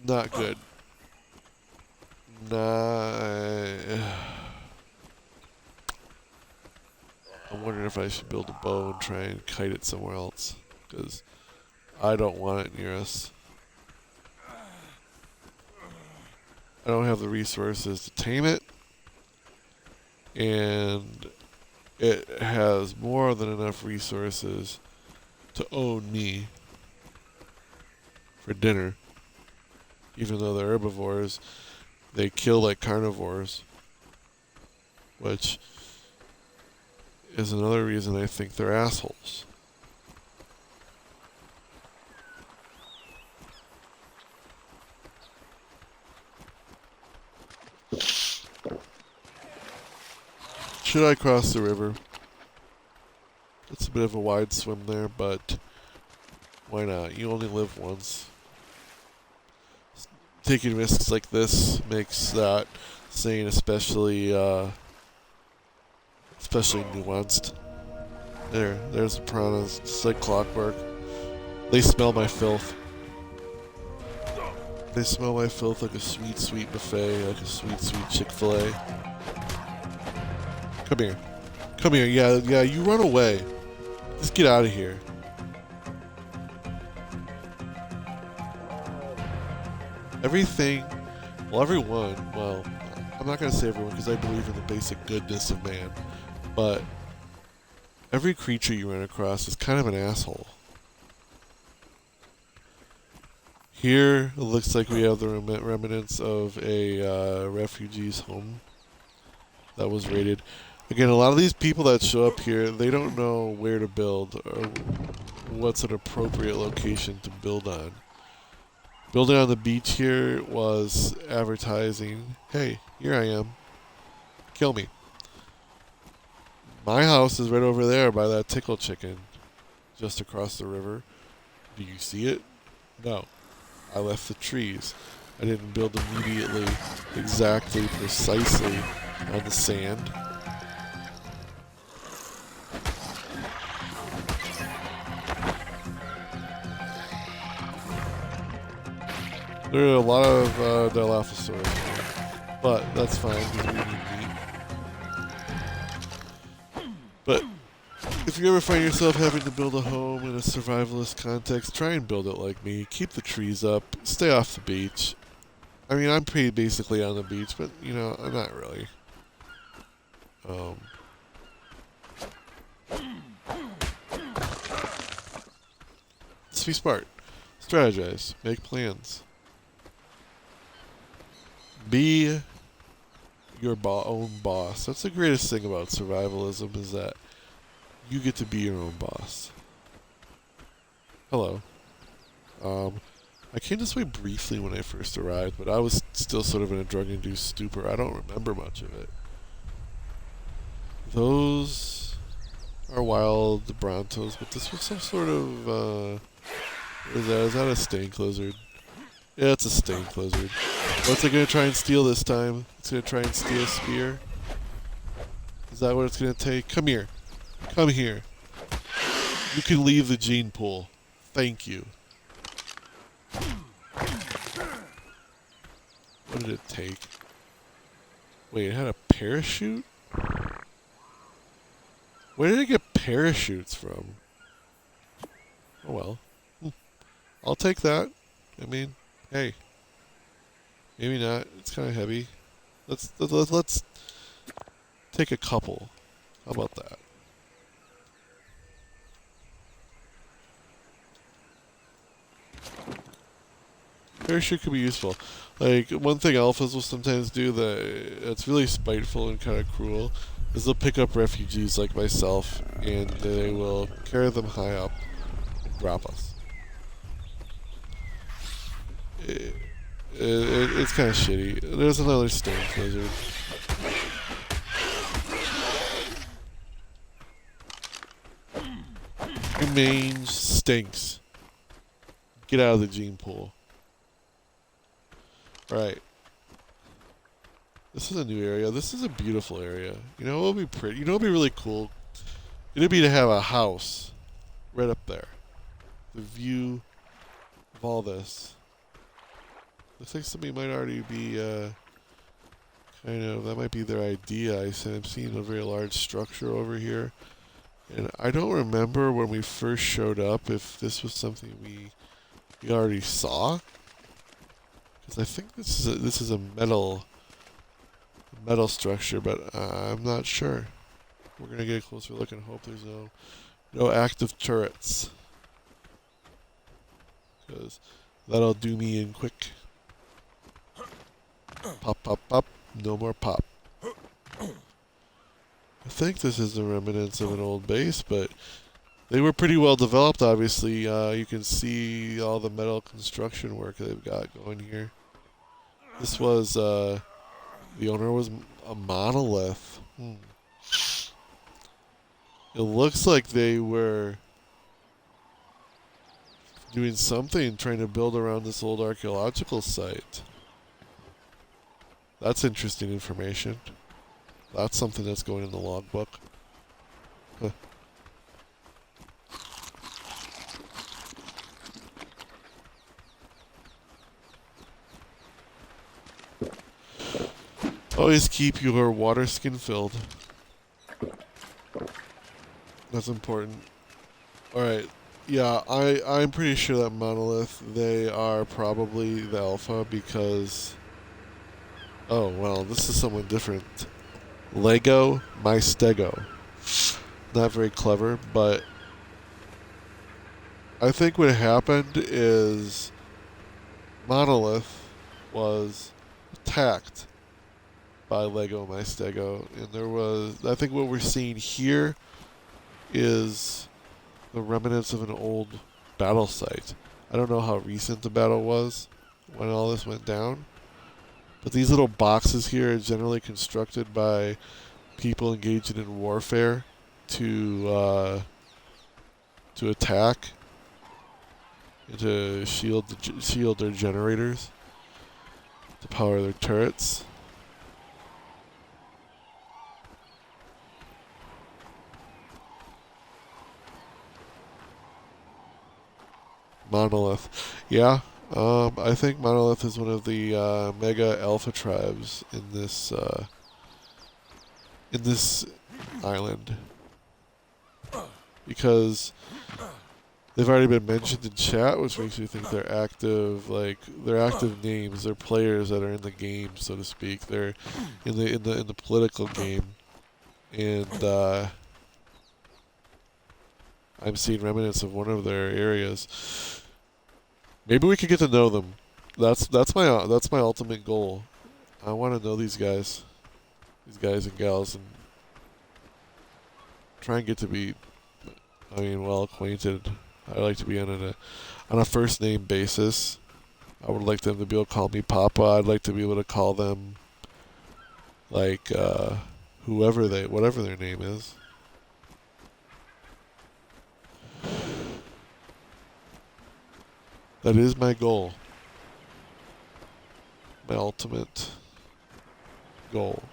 Not good. I'm wondering if I should build a bow and try and kite it somewhere else, because I don't want it near us. I don't have the resources to tame it, and it has more than enough resources to own me for dinner. Even though they're herbivores, they kill like carnivores, which is another reason I think they're assholes. Should I cross the river? It's a bit of a wide swim there, but why not? You only live once. Taking risks like this makes that saying especially nuanced. There's the piranhas, just like clockwork. They smell my filth. They smell my filth like a sweet, sweet buffet, like a sweet, sweet Chick-fil-A. Come here. Come here. Yeah, you run away. Just get out of here. Everything, well, everyone, well, I'm not going to say everyone because I believe in the basic goodness of man, but every creature you run across is kind of an asshole. Here, it looks like we have the remnants of a refugee's home that was raided. Again, a lot of these people that show up here, they don't know where to build or what's an appropriate location to build on. Building on the beach here was advertising, hey, here I am. Kill me. My house is right over there by that tickle chicken, just across the river. Do you see it? No. I left the trees. I didn't build immediately, exactly, precisely on the sand. There are a lot of Dilophosaurus, but that's fine because we need meat. But if you ever find yourself having to build a home in a survivalist context, try and build it like me. Keep the trees up. Stay off the beach. I mean, I'm pretty basically on the beach, but, you know, I'm not really. Let's be smart. Strategize. Make plans. Be your own boss. That's the greatest thing about survivalism, is that you get to be your own boss. Hello. I came this way briefly when I first arrived, but I was still sort of in a drug-induced stupor. I don't remember much of it. Those are wild brontos, but this was some sort of, what is that? Is that a stank lizard? Yeah, it's a stank lizard. What's it gonna try and steal this time? It's gonna try and steal a spear? Is that what it's gonna take? Come here. Come here. You can leave the gene pool. Thank you. What did it take? Wait, it had a parachute? Where did it get parachutes from? Oh well. I'll take that. I mean, hey. Maybe not. It's kind of heavy. Let's take a couple. How about that? Parachute could be useful. Like, one thing alphas will sometimes do that's really spiteful and kind of cruel is they'll pick up refugees like myself and they will carry them high up and drop us. It's kind of shitty. There's another stank lizard. Your mange stinks. Get out of the gene pool. Right. This is a new area. This is a beautiful area. You know, it'll be pretty. You know, it'll be really cool. It'd be to have a house right up there. The view of all this. Looks like somebody might already be kind of, that might be their idea. I'm seeing a very large structure over here. And I don't remember when we first showed up if this was something we already saw. Because I think this is a metal structure, but I'm not sure. We're gonna get a closer look and hope there's no active turrets, because that'll do me in quick. Pop, pop, pop. No more pop. I think this is the remnants of an old base, but they were pretty well developed, obviously. You can see all the metal construction work they've got going here. This was, the owner was a monolith. It looks like they were doing something, trying to build around this old archaeological site. That's interesting information. That's something that's going in the logbook. Huh. Always keep your water skin filled. That's important. Alright. Yeah, I'm pretty sure that Monolith, they are probably the alpha because... Oh, well, this is someone different. Lego My Stego. Not very clever, but I think what happened is Monolith was attacked by Lego My Stego, and there was, I think what we're seeing here is the remnants of an old battle site. I don't know how recent the battle was when all this went down, but these little boxes here are generally constructed by people engaged in warfare to attack and to shield their generators to power their turrets. Monolith. Yeah, I think Monolith is one of the mega alpha tribes in this island, because they've already been mentioned in chat, which makes me think they're active. Like, they're active names. They're players that are in the game, so to speak. They're in the political game, and I'm seeing remnants of one of their areas. Maybe we could get to know them. That's my ultimate goal. I want to know these guys and gals, and try and get to be, well acquainted. I like to be on a first name basis. I would like them to be able to call me Papa. I'd like to be able to call them like whatever their name is. That is my goal. My ultimate goal.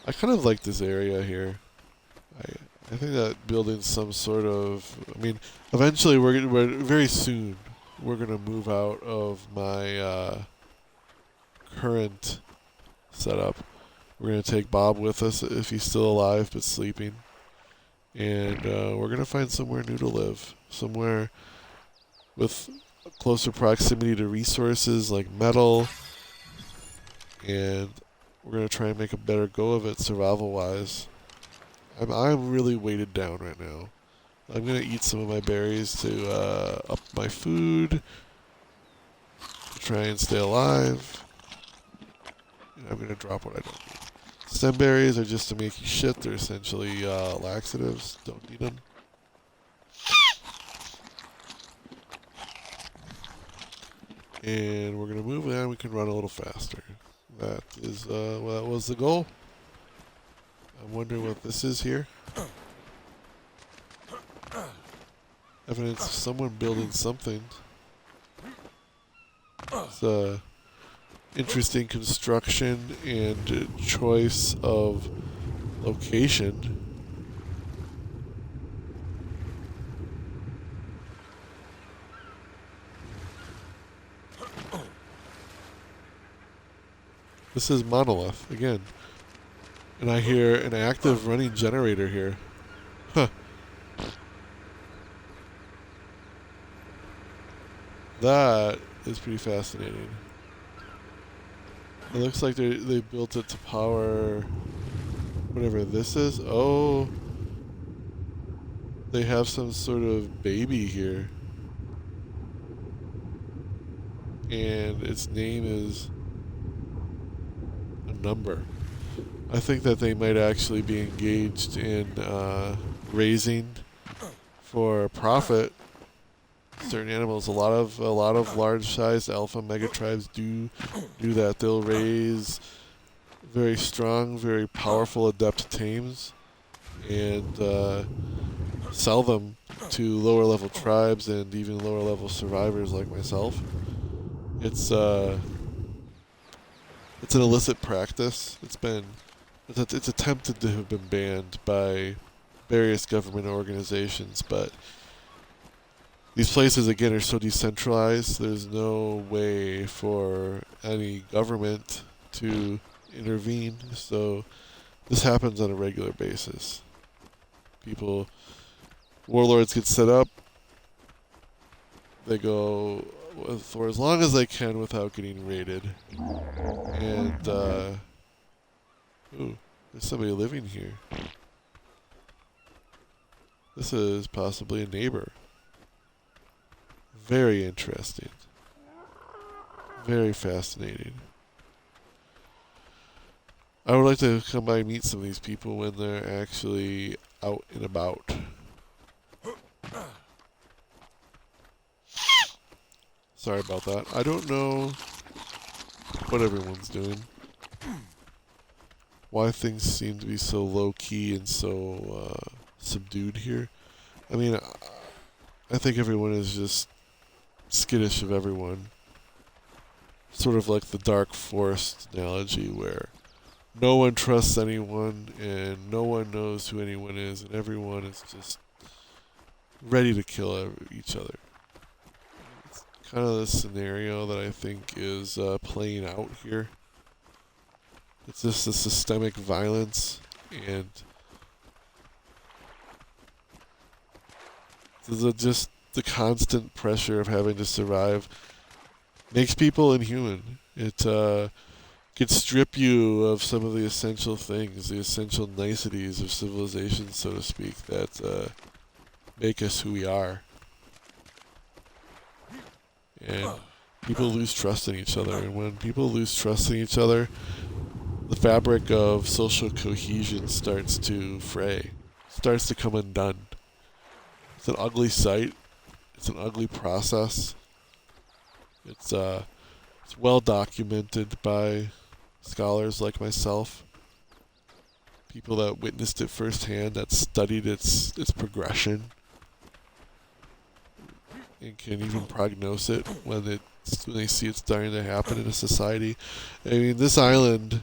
I kind of like this area here. I think that building some sort of... eventually very soon, we're going to move out of my current setup. We're going to take Bob with us if he's still alive but sleeping. And we're going to find somewhere new to live. Somewhere with closer proximity to resources like metal. And we're going to try and make a better go of it survival-wise. I'm really weighted down right now. I'm going to eat some of my berries to up my food. To try and stay alive. And I'm going to drop what I don't need. Stem berries are just to make you shit. They're essentially laxatives. Don't need them. And we're going to move on. We can run a little faster. That is, that was the goal. I'm wondering what this is here. Evidence of someone building something. It's interesting construction and choice of location. This is Monolith again. And I hear an active running generator here. Huh. That is pretty fascinating. It looks like they built it to power whatever this is. Oh, they have some sort of baby here. And its name is a number. I think that they might actually be engaged in raising for profit certain animals. A lot of large-sized alpha mega tribes do that. They'll raise very strong, very powerful adept tames and sell them to lower level tribes and even lower level survivors like myself. It's an illicit practice. It's attempted to have been banned by various government organizations, but these places, again, are so decentralized, there's no way for any government to intervene, so this happens on a regular basis. Warlords get set up, they go for as long as they can without getting raided, and ooh, there's somebody living here. This is possibly a neighbor. Very interesting. Very fascinating. I would like to come by and meet some of these people when they're actually out and about. Sorry about that. I don't know what everyone's doing. Why things seem to be so low-key and so subdued here. I mean, I think everyone is just skittish of everyone. Sort of like the dark forest analogy where no one trusts anyone and no one knows who anyone is and everyone is just ready to kill each other. It's kind of the scenario that I think is playing out here. It's just the systemic violence and just the constant pressure of having to survive makes people inhuman. It could strip you of some of the essential things, the essential niceties of civilization, so to speak, that make us who we are. And people lose trust in each other, and when people lose trust in each other, the fabric of social cohesion starts to fray, starts to come undone. It's an ugly sight. It's an ugly process. It's well documented by scholars like myself, people that witnessed it firsthand, that studied its progression, and can even prognose it when they see it starting to happen in a society. I mean, this island,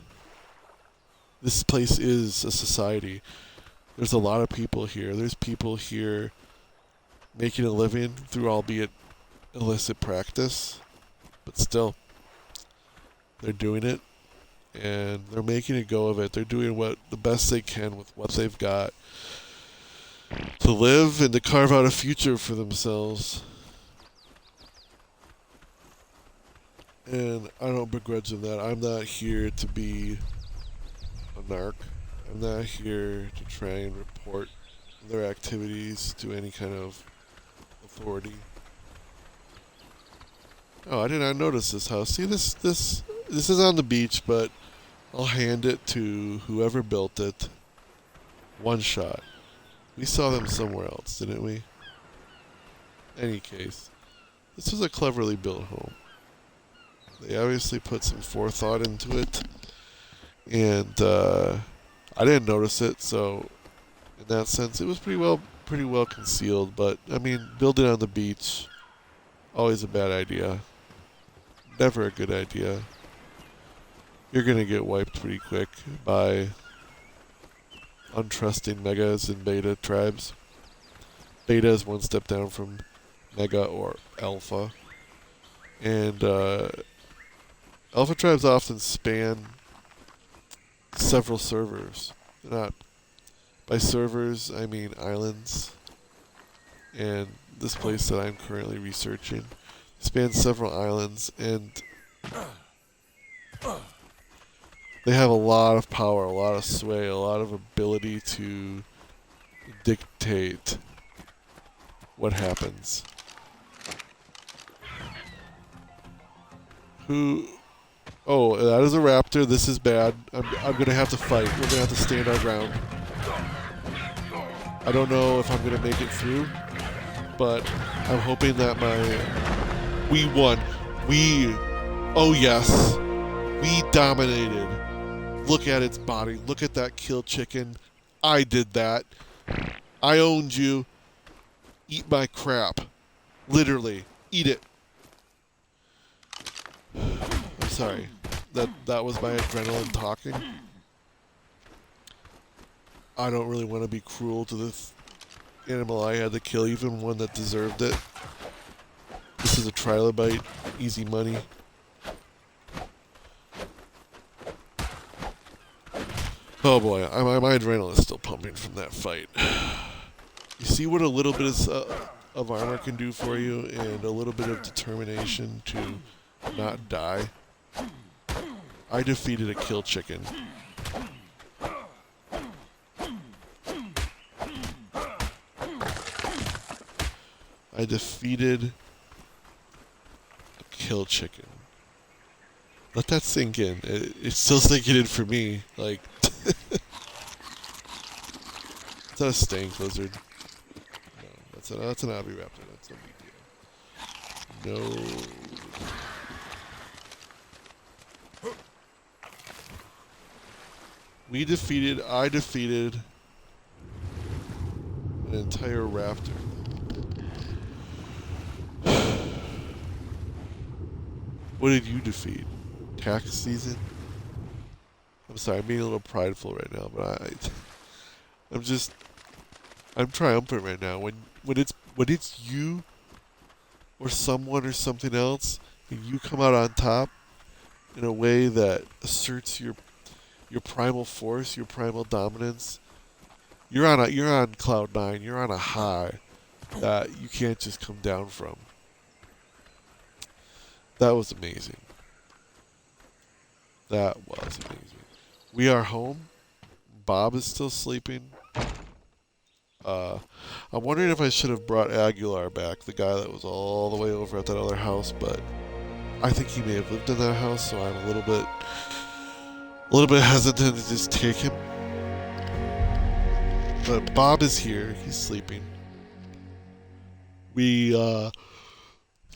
this place is a society. There's a lot of people here. There's people here making a living through, albeit illicit practice, but still, they're doing it, and they're making a go of it. They're doing the best they can with what they've got to live and to carve out a future for themselves. And I don't begrudge them that. I'm not here to be a narc. I'm not here to try and report their activities to any kind of authority. Oh, I did not notice this house. See, this is on the beach, but I'll hand it to whoever built it. One shot. We saw them somewhere else, didn't we? Any case, this was a cleverly built home. They obviously put some forethought into it, and I didn't notice it, so in that sense, it was pretty well concealed. But I mean, building on the beach, always a bad idea. Never a good idea. You're gonna get wiped pretty quick by untrusting megas and beta tribes. Beta is one step down from mega or alpha. And alpha tribes often span several servers. Not by servers, I mean islands. And this place that I'm currently researching spans several islands, and they have a lot of power, a lot of sway, a lot of ability to dictate what happens. Who? Oh, that is a raptor. This is bad. I'm going to have to fight. We're going to have to stand our ground. I don't know if I'm going to make it through, but I'm hoping that we won. Oh yes, we dominated. Look at its body. Look at that kill chicken. I did that. I owned you. Eat my crap. Literally. Eat it. I'm sorry. That was my adrenaline talking. I don't really want to be cruel to this animal I had to kill, even one that deserved it. This is a trilobite. Easy money. Oh boy, my adrenaline is still pumping from that fight. You see what a little bit of armor can do for you, and a little bit of determination to not die. I defeated a kill chicken. I defeated a kill chicken. Let that sink in. It's still sinking in for me. Like, it's not a stank lizard. No, that's an Raptor. That's no big deal. No. I defeated an entire raptor. What did you defeat? Tax season? I'm sorry, I'm being a little prideful right now, but I'm triumphant right now. When it's you or someone or something else, and you come out on top in a way that asserts your primal force, your primal dominance, you're on cloud nine. You're on a high that you can't just come down from. That was amazing. That was amazing. We are home. Bob is still sleeping. I'm wondering if I should have brought Aguilar back, the guy that was all the way over at that other house, but I think he may have lived in that house, so I'm a little bit hesitant to just take him. But Bob is here. He's sleeping. We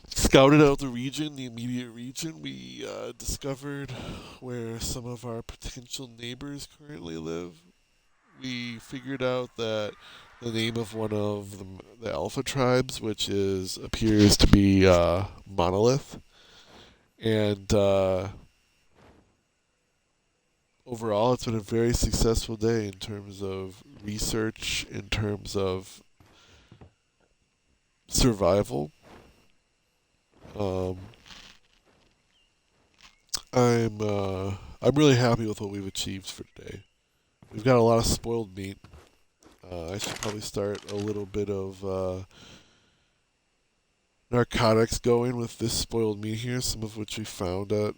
scouted out the region, the immediate region. We discovered where some of our potential neighbors currently live. We figured out that the name of one of the Alpha tribes, which appears to be Monolith, and overall, it's been a very successful day in terms of research, in terms of survival. I'm really happy with what we've achieved for today. We've got a lot of spoiled meat. I should probably start a little bit of narcotics going with this spoiled meat here, some of which we found at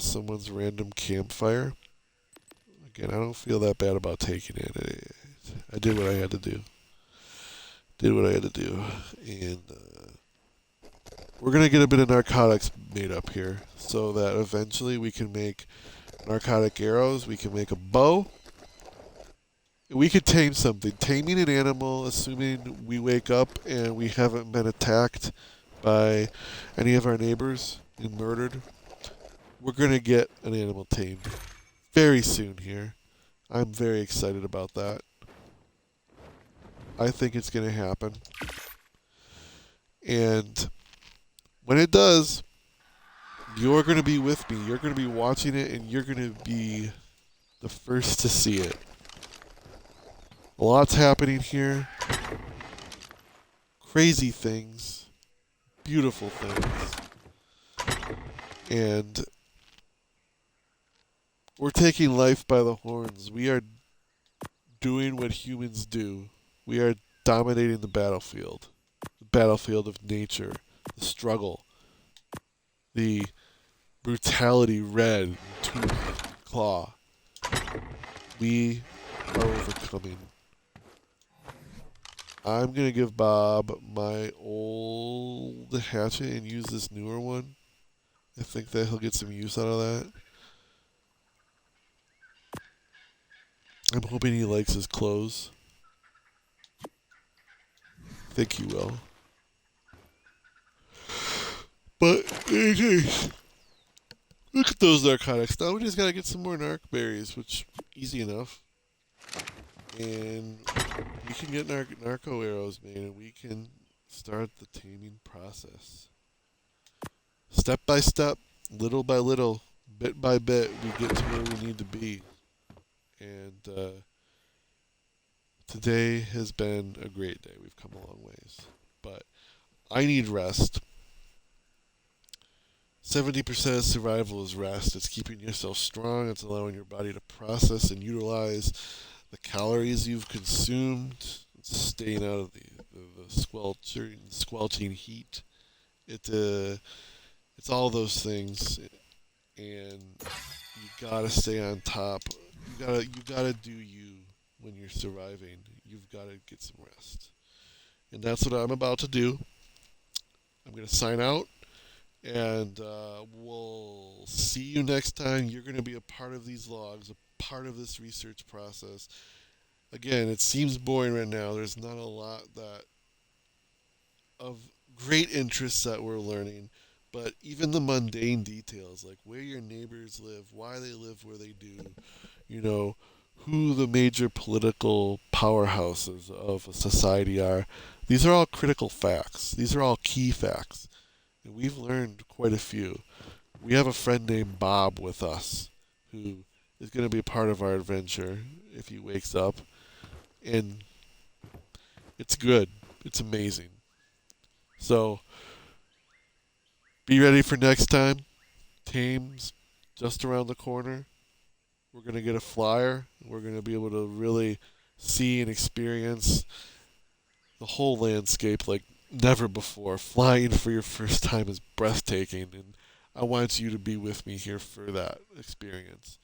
someone's random campfire. Again, I don't feel that bad about taking it. I did what I had to do. And we're going to get a bit of narcotics made up here so that eventually we can make narcotic arrows, we can make a bow. We could tame something. Taming an animal, assuming we wake up and we haven't been attacked by any of our neighbors and murdered, we're going to get an animal tamed very soon here. I'm very excited about that. I think it's going to happen. And when it does, You're going to be with me. You're going to be watching it, and you're going to be the first to see it. A lot's happening here. Crazy things. Beautiful things. And we're taking life by the horns. We are doing what humans do. We are dominating the battlefield of nature, the struggle, the brutality, red, tooth, claw. We are overcoming. I'm going to give Bob my old hatchet and use this newer one. I think that he'll get some use out of that. I'm hoping he likes his clothes. I think he will. But, in any case, look at those narcotics. Now we just gotta get some more narc berries, which, easy enough. And we can get narco arrows made, and we can start the taming process. Step by step, little by little, bit by bit, we get to where we need to be. And today has been a great day. We've come a long ways. But I need rest. 70% of survival is rest. It's keeping yourself strong. It's allowing your body to process and utilize the calories you've consumed. It's staying out of the squelching heat. It's all those things, and you gotta stay on top. You gotta do you when you're surviving. You've gotta get some rest, and that's what I'm about to do. I'm gonna sign out. And we'll see you next time. You're going to be a part of these logs, a part of this research process. Again, it seems boring right now. There's not a lot that of great interest that we're learning, but even the mundane details, like where your neighbors live, why they live where they do, you know, who the major political powerhouses of a society are, these are all critical facts. These are all key facts. And we've learned quite a few. We have a friend named Bob with us who is going to be a part of our adventure if he wakes up. And it's good. It's amazing. So be ready for next time. Tame's just around the corner. We're going to get a flyer. We're going to be able to really see and experience the whole landscape like never before. Flying for your first time is breathtaking, and I want you to be with me here for that experience.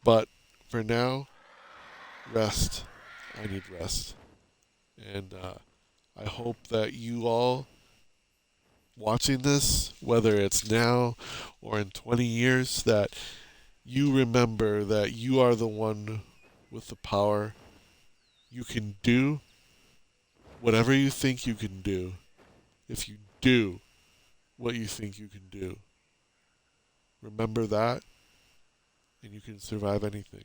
But for now, rest. I need rest. And I hope that you all watching this, whether it's now or in 20 years, that you remember that you are the one with the power. You can do whatever you think you can do. If you do what you think you can do, remember that, and you can survive anything.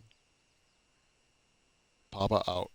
Papa out.